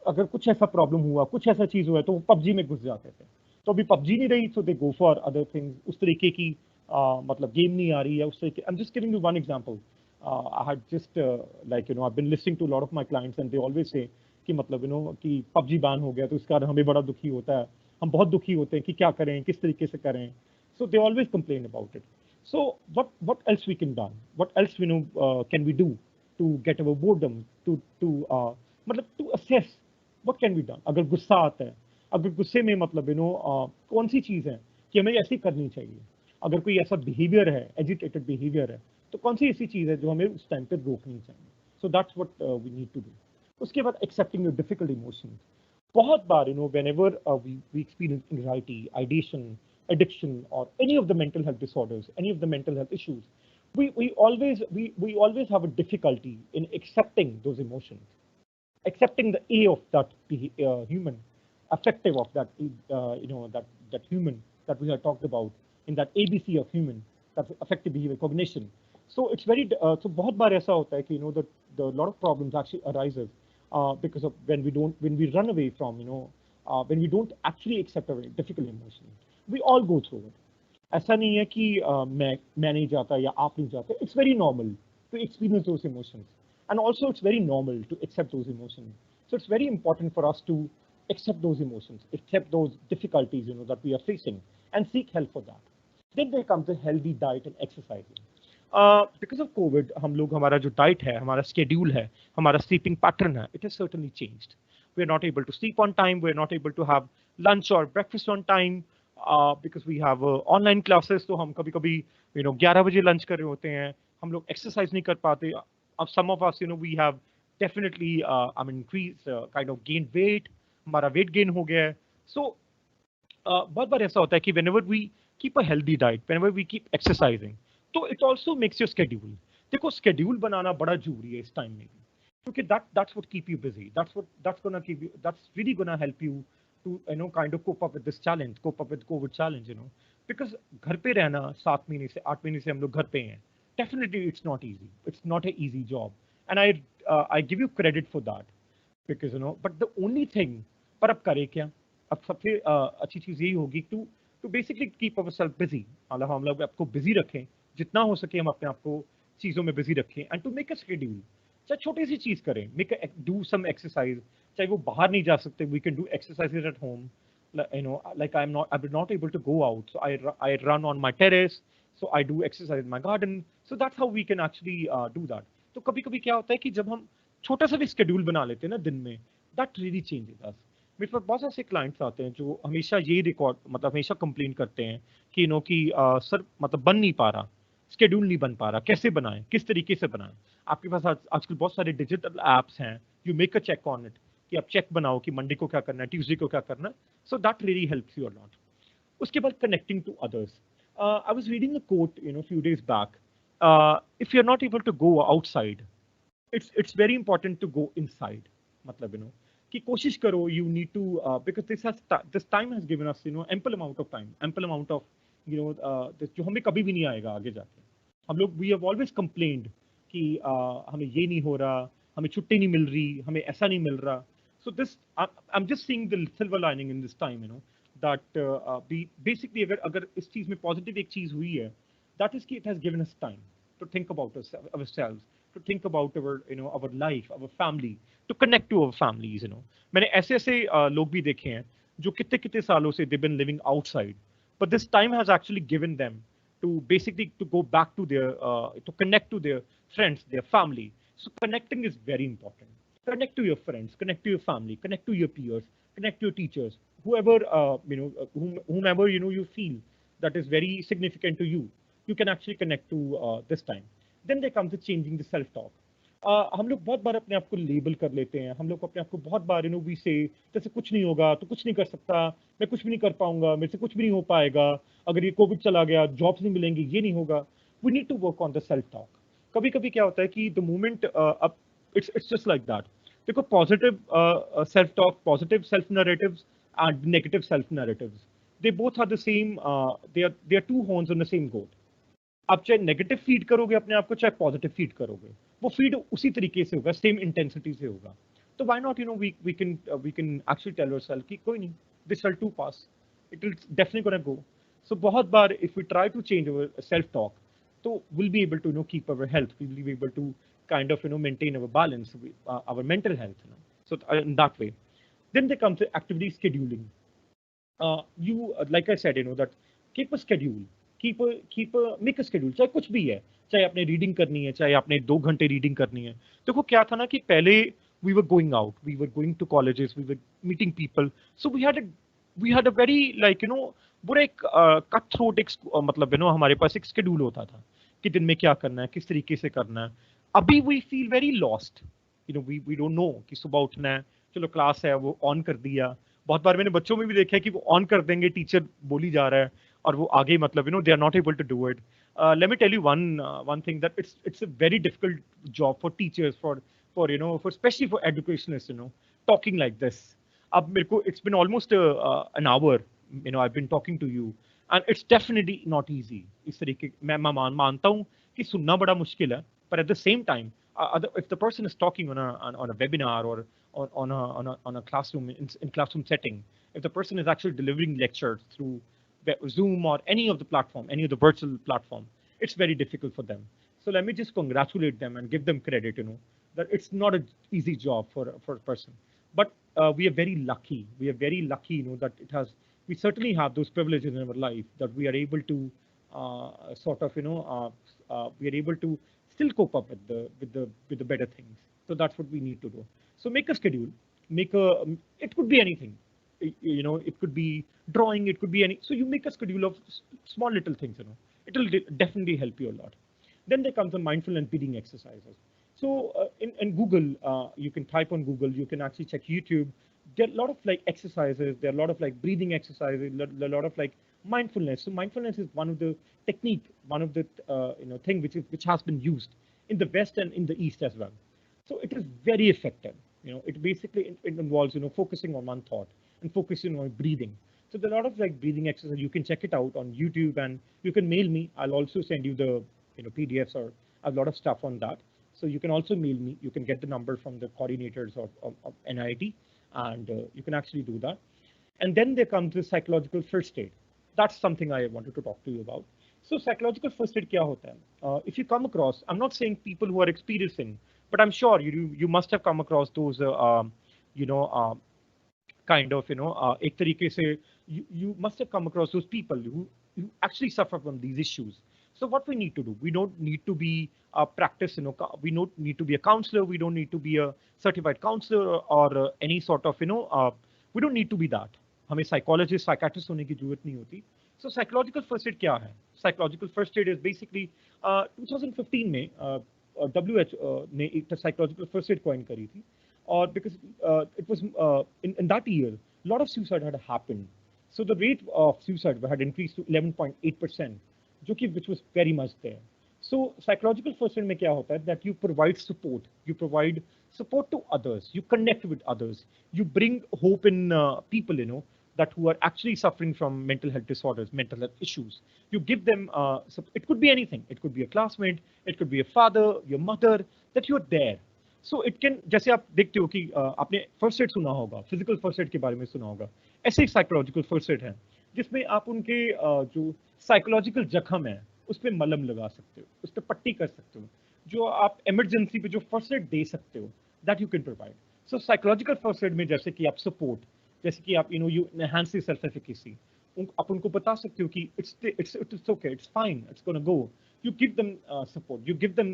अगर कुछ ऐसा प्रॉब्लम हुआ, कुछ ऐसा चीज हुआ तो वो PUBG में घुस जाते थे. तो अभी PUBG नहीं रही, so they go for other things. उस तरीके की मतलब गेम नहीं आ रही है उस तरीके. I'm just giving you one example. I had just I've been listening to a lot of my clients and they always say कि मतलब कि PUBG बैन हो गया तो इस कारण हमें बड़ा दुखी होता है. हम बहुत दुखी होते हैं कि क्या करें, किस तरीके से करें. So they always complain about it. So what else we can do? What else can we do to get our boredom, to मतलब to assess what can be done? अगर गुस्सा आता है, अगर गुस्से में मतलब कौन सी चीज है कि हमें ऐसी करनी चाहिए. अगर कोई ऐसा बिहेवियर है, एजिटेटेड बिहेवियर है, तो कौन सी ऐसी चीज है जो हमें उस टाइम पे रोकनी चाहिए. So that's what we need to do. उसके बाद एक्सेप्टिंग योर डिफिकल्ट इमोशंस. बहुत बार whenever we experience anxiety, ideation, addiction, or any of the mental health disorders, any of the mental health issues, we always have a difficulty in accepting those emotions, accepting the A of that human, affective of that that human that we have talked about in that ABC of human, that affective behavior cognition. So it's very so बहुत बार ऐसा होता है कि that the lot of problems actually arises because of when we run away from when we don't actually accept a very difficult emotion. We all go through it. ऐसा नहीं है कि मैं नहीं जाता या आप नहीं जाते. It's very normal to experience those emotions, and also it's very normal to accept those emotions. So it's very important for us to accept those emotions, accept those difficulties that we are facing, and seek help for that. Then there comes a healthy diet and exercising. Because of COVID, हम लोग हमारा जो diet है, हमारा schedule है, हमारा sleeping pattern है, it has certainly changed. We are not able to sleep on time. We are not able to have lunch or breakfast on time because we have online classes. तो हम कभी-कभी 11 बजे lunch कर रहे होते हैं. हम लोग exercise नहीं कर पाते. Some of us we have definitely increased kind of gained weight. हमारा weight gain हो गया है. So बहुत बार ऐसा होता है कि whenever we keep a healthy diet, whenever we keep exercising, तो it also makes your schedule. देखो schedule बनाना बड़ा जरूरी है इस time में भी, क्योंकि that's what keep you busy. That's really gonna help you to kind of cope up with this challenge, cope up with COVID challenge. Because घर पे रहना 7 महीने से 8 महीने से हम लोग घर पे हैं. Definitely it's not easy. It's not an easy job, and I give you credit for that because but the only thing पर अब करे क्या. अब सबसे अच्छी चीज यही होगी to basically keep ourselves busy. मतलब हम लोग आपको busy रखें, जितना हो सके हम अपने आप को चीजों में busy रखें, and to make a schedule. चाहे छोटी सी चीज करें, do some exercise. चाहे वो बाहर नहीं जा सकते, we can do exercises at home. Like I'm not able to go out, so I run on my terrace, so I do exercise in my garden. So that's how we can actually do that. तो कभी-कभी क्या होता है कि जब हम छोटा सा भी schedule बना लेते हैं ना दिन में, that really changes us. मेरे पास बहुत ऐसे क्लाइंट्स आते हैं जो हमेशा ये रिकॉर्ड मतलब हमेशा कंप्लेन करते हैं कि कि सर मतलब बन नहीं पा रहा, स्केड्यूल नहीं बन पा रहा, कैसे बनाएं, किस तरीके से बनाएं. आपके पास आजकल बहुत सारे डिजिटल एप्स हैं, you make a check on it कि आप चेक बनाओ कि मंडे को क्या करना है, ट्यूसडे को क्या करना है, so that really helps you a lot. उसके बाद connecting to others. I was reading a quote few days back. If you're not able to go outside, it's very important to go inside. मतलब कि कोशिश करो, you need to because this time has given us ample amount of time, ample amount of जो हमें कभी भी नहीं आएगा आगे जाके. हम लोग we have always complained कि हमें ये नहीं हो रहा, हमें छुट्टी नहीं मिल रही, हमें ऐसा नहीं मिल रहा. So this I'm just seeing the silver lining in this time, that basically अगर इस चीज में पॉजिटिव एक चीज हुई है, that is कि it has given us time to think about ourselves, to think about our life, our family, to connect to our families. मैंने ऐसे ऐसे लोग भी देखे हैं जो कितने कितने सालों से they've been living outside, but this time has actually given them to basically to go back to their to connect to their friends, their family. So connecting is very important. Connect to your friends, connect to your family, connect to your peers, connect to your teachers, whoever whomever you feel that is very significant to you. You can actually connect to this time. Then there comes the changing the self-talk. हम लोग बहुत बार अपने आप को label कर लेते हैं, हम लोग अपने आप को बहुत बार वी से जैसे कुछ नहीं होगा तो कुछ नहीं कर सकता, मैं कुछ भी नहीं कर पाऊंगा, मेरे से कुछ भी नहीं हो पाएगा, अगर ये कोविड चला गया जॉब्स नहीं मिलेंगे, ये नहीं होगा. We need to work on the self talk. कभी कभी क्या होता है कि द मोमेंट अब it's just like that. Because positive self-talk, positive self-narratives, and negative self-narratives, they both are the same. They are two horns on the same goat. आप चाहे negative feed करोगे अपने आप को, चाहे पॉजिटिव फीड करोगे, वो फीड उसी तरीके से होगा, सेम इंटेंसिटी से होगा. तो why not we can actually tell ourselves कि कोई नहीं, this will too pass, it will definitely gonna go. So बहुत बार if we try to change our self talk, तो will be able to keep our health, will be able to kind of maintain our balance, our mental health. So in that way, then there comes the activity scheduling. You like I said, that keep a schedule, make a schedule. चाहे कुछ भी है, चाहे आपने reading करनी है, चाहे आपने 2 घंटे रीडिंग करनी है. देखो क्या था ना कि पहले we were going out, we were going to colleges, we were meeting people, so we had a very पूरा एक कट थ्रोट एक मतलब हमारे पास एक शेड्यूल होता था कि दिन में क्या करना है, किस तरीके से करना है. अभी we feel very lost, we don't know कि सुबह उठना है, चलो क्लास है वो ऑन कर दिया. बहुत बार मैंने बच्चों में भी देखा है कि वो ऑन कर देंगे, टीचर बोली जा रहा है और वो आगे मतलब they are not able to do it. Let me tell you one thing that it's a very difficult job for teachers, for especially for educationists, talking like this. अब मेरे को it's been almost an hour, I've been talking to you, and it's definitely not easy. इस तरीके मैं मानता हूँ कि सुनना बड़ा मुश्किल है, but at the same time, if the person is talking on a webinar or on a classroom in classroom setting, if the person is actually delivering lectures through Zoom or any of the platform, any of the virtual platform, it's very difficult for them. So let me just congratulate them and give them credit, that it's not an easy job for a person. But we are very lucky. We are very lucky, that we certainly have those privileges in our life that we are able to we are able to still cope up with the better things. So that's what we need to do. So make a schedule. It could be anything. It could be drawing. It could be any. So you make a schedule of small little things. It will definitely help you a lot. Then there comes the mindful and breathing exercises. So in Google, you can type on Google. You can actually check YouTube. There are a lot of exercises. There are a lot of breathing exercises. A lot of mindfulness. So mindfulness is one of the technique, one of the thing which has been used in the West and in the East as well. So it is very effective. It basically it involves focusing on one thought and focusing on breathing. So there are a lot of breathing exercises. You can check it out on YouTube, and you can mail me. I'll also send you the PDFs or a lot of stuff on that. So you can also mail me. You can get the number from the coordinators of NIT, and you can actually do that. And then there comes the psychological first aid. That's something I wanted to talk to you about. So psychological first aid क्या होता है? If you come across, I'm not saying people who are experiencing, but I'm sure you must have come across those kind of एक तरीके से you must have come across those people who actually suffer from these issues. So what we need to do, we don't need to be a practice, we don't need to be a counselor, we don't need to be a certified counselor or any sort of we don't need to be that. हमें psychologist, psychiatrist होने की जरूरत नहीं होती. So psychological first aid क्या है? Psychological first aid is basically 2015 में WHO ने एक psychological first aid coin करी थी, और because it was in that year a lot of suicide had happened, so the rate of suicide had increased to 11.8%, जो कि which was very much there. So psychological first aid में क्या होता है that you provide support to others, you connect with others, you bring hope in people, you know, that who are actually suffering from mental health disorders, mental health issues. You give them, it could be anything. It could be a classmate, it could be a father, your mother, that you're there. So it can, जैसे आप देखते हो कि आपने first aid सुना होगा, physical first aid के बारे में सुना होगा, ऐसे ही साइकोलॉजिकल फर्स्ट एड है, जिसमें आप उनके जो साइकोलॉजिकल जख्म है उस पर मलहम लगा सकते हो, उस पर पट्टी कर सकते हो, जो आप इमरजेंसी पे जो फर्स्ट एड दे सकते हो, that you can provide. So psychological first aid में जैसे कि आप सपोर्ट, जैसे कि आप यू एनहांस सेल्फ एफिकेसी, आप उनको बता सकते हो कि it's okay, it's fine, it's gonna go. You give them support. You give them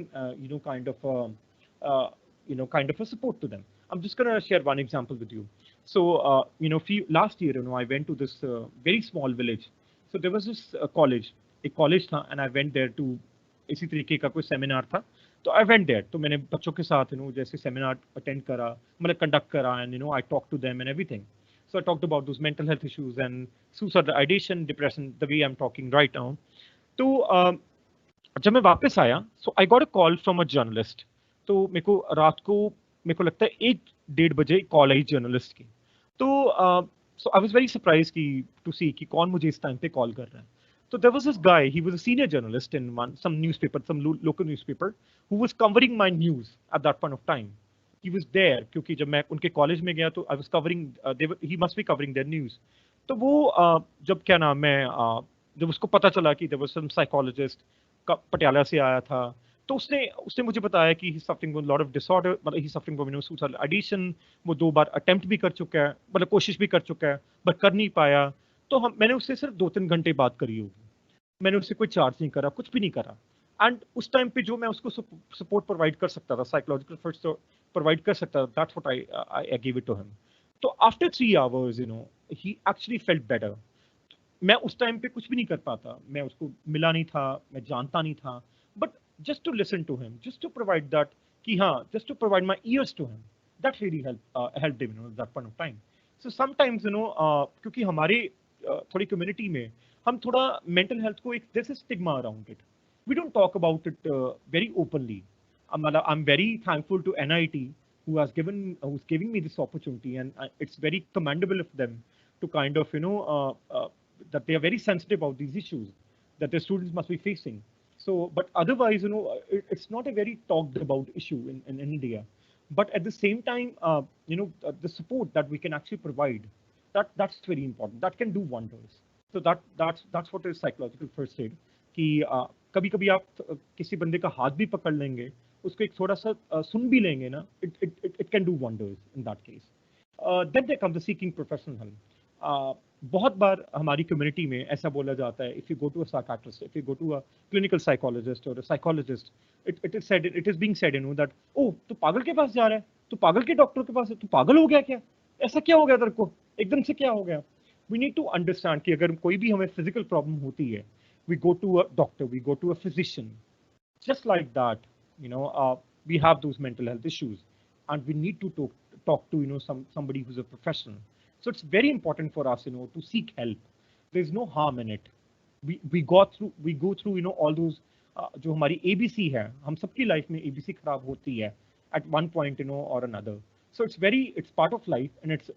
kind of a support to them. I'm just gonna share one example with you. So last year, I went to this very small village. So there was this college, एक college था, and I went there to, इसी तरीके का कोई seminar था, तो I went there. तो मैंने बच्चों के साथ जैसे सेमिनार अटेंड करा, मतलब कंडक्ट करा, and I talked to them and everything. So I talked about those mental health issues and suicidal ideation, depression, the way I'm talking right now. तो जब मैं वापस आया, so I got a call from a journalist. तो मेरे को रात को, मेरे को लगता है 1-1:30 बजे कॉल आई जर्नलिस्ट की. तो so I was very surprised to see कि कौन मुझे इस टाइम पे कॉल कर रहा है. So there was this guy, he was a senior journalist in some newspaper, some local newspaper, who was covering my news at that point of time. He was there क्योंकि जब मैं उनके college में गया तो I was covering, he must be covering their news. तो वो जब क्या नाम है, जब उसको पता चला कि there was some psychologist Patiala से आया था, तो उसने मुझे बताया कि he's suffering from a lot of disorder, मतलब he's suffering from suicidal ideation. वो 2 बार अटेम्प्ट भी कर चुका है, मतलब कोशिश भी कर चुका है, बट कर नहीं पाया. तो मैंने उससे सिर्फ 2-3 घंटे बात करी होगी, मैंने उससे कोई चार्ज नहीं करा, कुछ भी नहीं करा. एंड उस टाइम पे जो मैं उसको सपोर्ट प्रोवाइड कर सकता था, साइकोलॉजिकल फर्स्ट प्रोवाइड कर सकता था, that's what I give it to him. तो after 3 hours he actually felt better. मैं उस टाइम पे कुछ भी नहीं कर पाता, मैं उसको मिला नहीं था, मैं जानता नहीं था, but just to listen to him, just to provide that, कि हाँ, just to provide my ears to him, that really helped him, at that point of time. So sometimes, क्योंकि हमारे थोड़ी community में हम थोड़ा mental health को there's a stigma around it. We don't talk about it very openly. I'm very thankful to NIT who's giving me this opportunity, and it's very commendable of them to kind of that they are very sensitive about these issues that the students must be facing. So, but otherwise, it's not a very talked about issue in India. But at the same time, the support that we can actually provide, that's very important. That can do wonders. So that's what is psychological first aid. कि कभी-कभी आप किसी बंदे का हाथ भी पकड़ लेंगे, उसको एक थोड़ा सा सुन भी लेंगे ना, it can do wonders in that case. Then there comes the seeking professional help. बहुत बार हमारी कम्युनिटी में ऐसा बोला जाता है, if you go to a psychiatrist, if you go to a clinical psychologist or a psychologist, it is being said, that oh, तू पागल के पास जा रहा है, तू पागल के डॉक्टर के पास है, तू पागल हो गया क्या, ऐसा क्या हो गया तेरे को, एकदम से क्या हो गया. We need to understand कि अगर कोई भी हमें physical problem होती है, we go to a doctor, we go to a physician. Just like that, we have those mental health issues, and we need to talk to somebody who's a professional. So it's very important for us, to seek help. There's no harm in it. We go through, all those जो हमारी ABC है, हम सबकी life में ABC खराब होती है at one point, or another. So it's part of life, and it's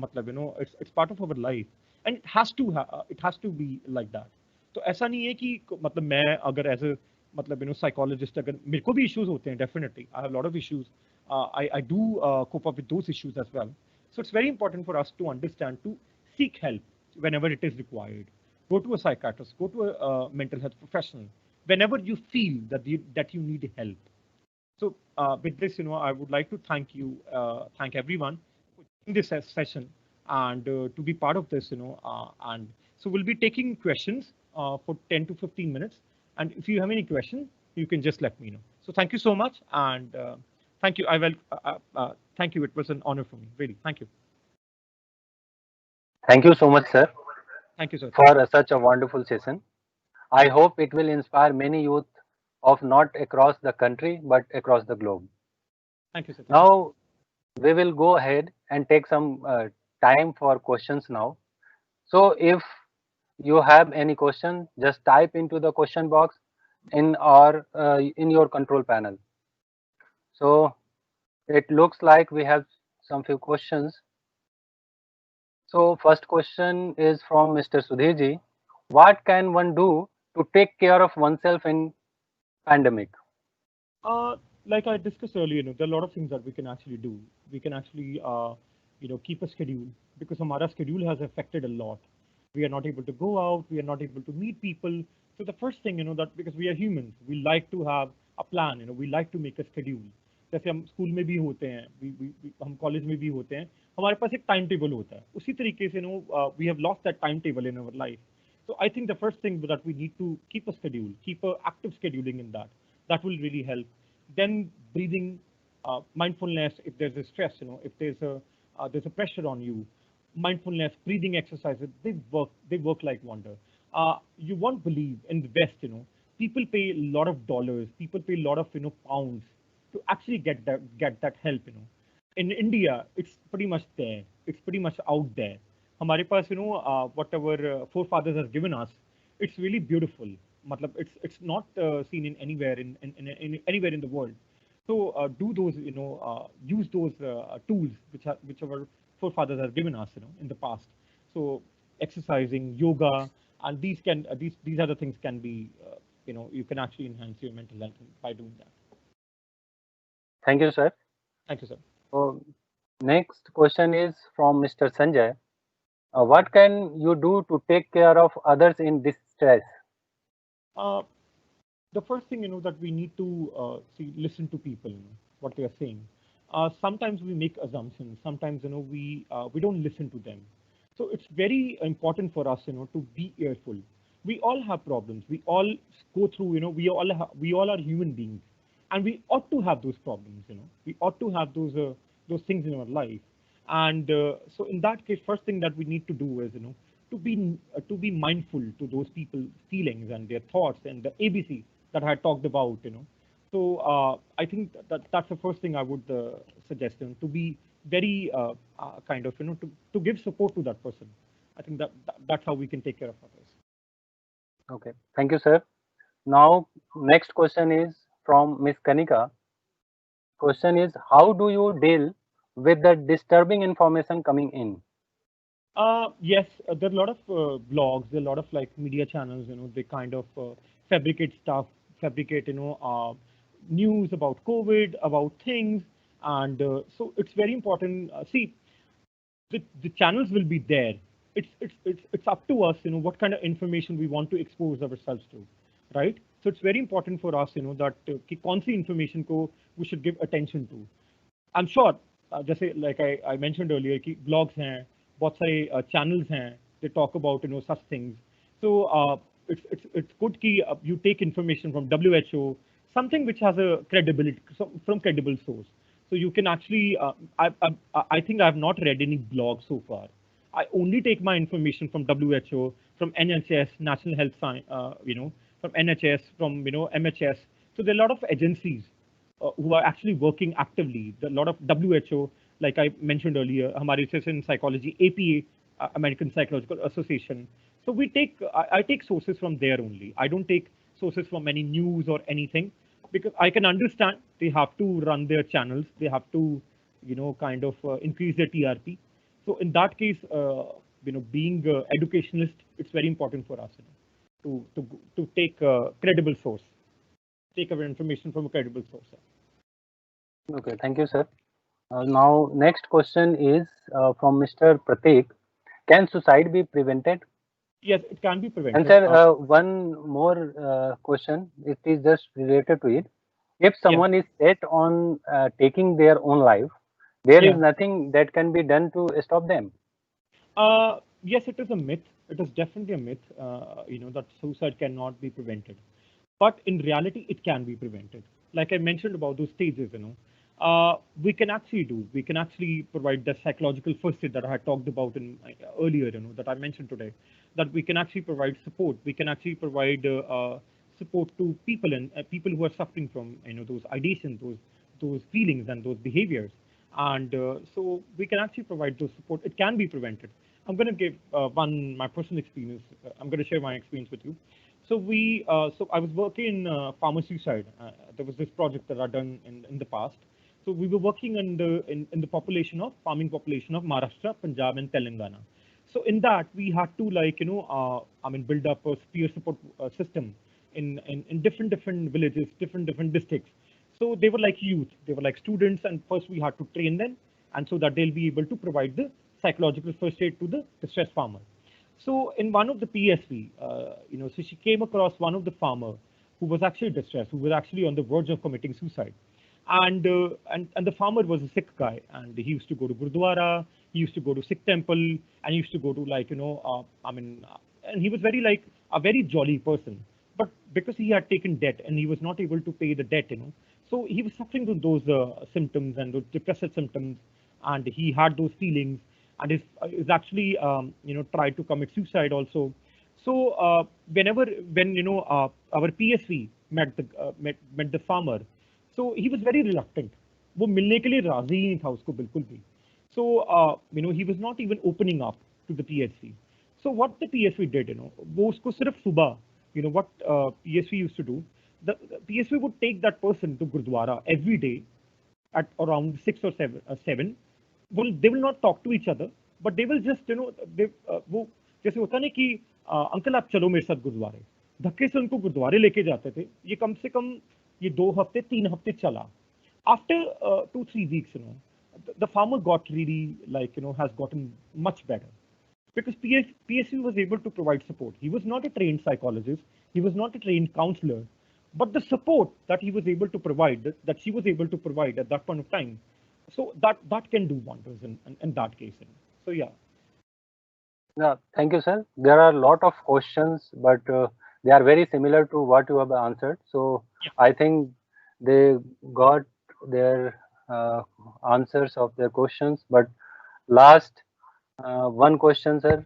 मतलब it's part of our life, and it has to be like that. तो ऐसा नहीं है कि मतलब मैं अगर as a मतलब psychologist, अगर मेरे को भी issues होते हैं, definitely I have a lot of issues. I do cope up with those issues as well. So it's very important for us to understand, to seek help whenever it is required. Go to a psychiatrist, go to a mental health professional whenever you feel that you need help. So with this, I would like to thank everyone for joining this session and to be part of this, and so we'll be taking questions for 10 to 15 minutes. And if you have any questions, you can just let me know. So thank you so much, and thank you. Thank you. It was an honor for me, really. Thank you. Thank you so much, sir, Thank you, sir. for such a wonderful session. I hope it will inspire many youth of not across the country but across the globe. Thank you, sir. Thank you. Now we will go ahead and take some time for questions now. So if you have any question, just type into the question box in your control panel. So it looks like we have some few questions. So first question is from Mr. Sudhirji. What can one do to take care of oneself in pandemic? Like I discussed earlier, there are a lot of things that we can actually do. We can actually, keep a schedule because our schedule has affected a lot. We are not able to go out. We are not able to meet people. So the first thing, that because we are humans, we like to have a plan. We like to make a schedule. जैसे हम school में भी होते हैं, हम college में भी होते हैं, हमारे पास एक टाइम टेबल होता है. उसी तरीके से we have lost that time table in our life. So I think the first thing that we need to keep a schedule, keep a active scheduling in that. That will really help. Then breathing, mindfulness. If there's a stress, if there's a pressure on you, mindfulness, breathing exercises, they work like wonder. You won't believe in the West, people pay a lot of dollars, people pay a lot of pounds to actually get that help. In India, it's pretty much there. It's pretty much out there. हमारे पास what our forefathers has given us, it's really beautiful. Matlab, it's not seen in anywhere in anywhere in the world. So do those use those tools which our forefathers have given us in the past. So exercising, yoga, and these other things can be you can actually enhance your mental health by doing that. Thank you, sir. Thank you, sir. So next question is from Mr. Sanjay. What can you do to take care of others in distress? The first thing that we need to listen to people, what they are saying. Sometimes we make assumptions. Sometimes we don't listen to them. So it's very important for us to be earful. We all have problems. We all go through. We all are human beings, and we ought to have those problems. We ought to have those things in our life. And so in that case, first thing that we need to do is to be mindful to those people's feelings and their thoughts and the ABC that I talked about. So I think that's the first thing I would suggest to be very kind of to give support to that person. I think that's how we can take care of others. Okay, thank you, sir. Now next question is from Miss Kanika. Question is, how do you deal with the disturbing information coming in? Yes, there are a lot of blogs, there are a lot of like media channels, they kind of fabricate stuff, fabricate, news about COVID, about things. And so it's very important. See, the channels will be there. It's up to us, what kind of information we want to expose ourselves to, right? So it's very important for us, that कि कौन सी information को we should give attention to. I'm sure, जैसे like I mentioned earlier कि blogs हैं, बहुत सारे channels हैं, they talk about such things. So it's good कि you take information from WHO, something which has a credibility from credible source. So you can actually, I think I have not read any blog so far. I only take my information from WHO, from NHS, National Health Science, from NHS, from MHS. So there are a lot of agencies who are actually working actively. There are a lot of WHO, like I mentioned earlier, हमारे जैसे in psychology, APA, American Psychological Association. So I take sources from there only. I don't take sources from any news or anything, because I can understand they have to run their channels. They have to, kind of increase their TRP. So in that case, being educationalist, it's very important for us to take a credible source, take our information from a credible source. Okay, thank you, sir. Now, next question is from Mr. Pratik. Can suicide be prevented? Yes, it can be And prevented. sir, one more question. It is just related to it. If someone is set on taking their own life, there is nothing that can be done to stop them. Yes, it is a myth. It is definitely a myth, that suicide cannot be prevented. But in reality, it can be prevented. Like I mentioned about those stages, we can actually provide the psychological first aid that I had talked about in earlier, that I mentioned today, that we can actually provide support. We can actually provide support to people and people who are suffering from those ideations, those feelings and those behaviors. And so we can actually provide those support. It can be prevented. I'm going to give my personal experience. I'm going to share my experience with you. So I was working in farmer suicide. There was this project that I'd done in the past. So we were working in the population of farming population of Maharashtra, Punjab, and Telangana. So in that we had to build up a peer support system in different villages, different districts. So they were like youth, they were like students, and first we had to train them, and so that they'll be able to provide the psychological first aid to the distressed farmer. So in one of the PSV, so she came across one of the farmer who was actually distressed, who was actually on the verge of committing suicide. And the farmer was a Sikh guy, and he used to go to Gurdwara, he used to go to Sikh temple, and he used to go to and he was very like a very jolly person. But because he had taken debt and he was not able to pay the debt, so he was suffering from those symptoms and those depressive symptoms, and he had those feelings, and is actually tried to commit suicide also. So when our PSV met the farmer, so he was very reluctant. वो मिलने के लिए राजी ही नहीं था उसको बिल्कुल भी. So he was not even opening up to the PSV. So what the PSV did, वो उसको सिर्फ सुबह, what PSV used to do, the PSV would take that person to Gurdwara every day at around 6 or 7. They will not talk to each other, but they will just वो जैसे होता नहीं कि uncle आप चलो मेरे साथ गुरुद्वारे, धक्के से उनको गुरुद्वारे लेके जाते थे. ये कम से कम ये 2 हफ्ते 3 हफ्ते चला. After 2-3 weeks, the farmer got really has gotten much better, because PSV was able to provide support. He was not a trained psychologist, he was not a trained counselor, but the support that he was able to provide, that she was able to provide at that point of time, so that can do wonders in that case. So yeah. Yeah, thank you, sir. There are a lot of questions, but they are very similar to what you have answered. So Yeah. I think they got their answers of their questions. But last one question, sir,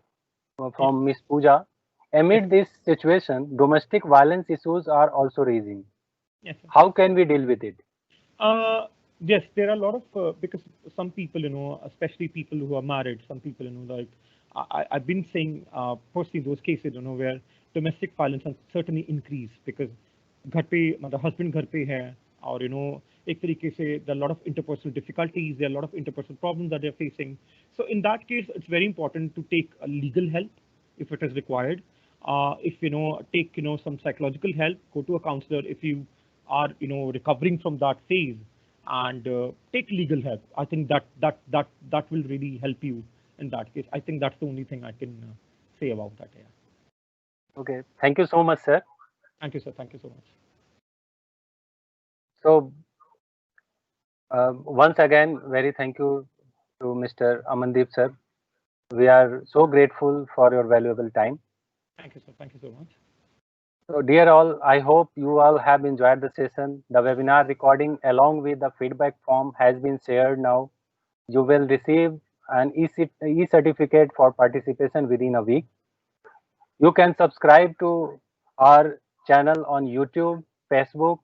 from Miss Pooja. Amid this situation, domestic violence issues are also raising. Yes, sir. How can we deal with it? Yes, there are a lot of because some people, especially people who are married, some people, like I've been saying personally those cases, where domestic violence has certainly increased because घर पे मतलब husband घर पे है, और एक तरीके से there are a lot of interpersonal difficulties, there are a lot of interpersonal problems that they're facing. So in that case, it's very important to take legal help if it is required. If take some psychological help, go to a counselor if you are recovering from that phase, and take legal help. I think that will really help you in that case. I think that's the only thing I can say about that. Yeah. Okay, thank you so much, sir. Thank you, sir. Thank you so much. So once again, very thank you to Mr. Amandeep, sir. We are so grateful for your valuable time. Thank you, sir. Thank you so much. So dear all, I hope you all have enjoyed the session. The webinar recording along with the feedback form has been shared now. You will receive an e-certificate for participation within a week. You can subscribe to our channel on YouTube, Facebook,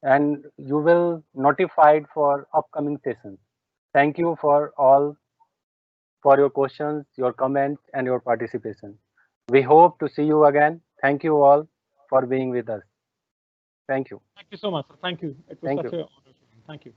and you will notified for upcoming sessions. Thank you for all for your questions, your comments, and your participation. We hope to see you again. Thank you all for being with us. Thank you. Thank you so much, sir. Thank you. It was Thank such you. an honor. Thank you.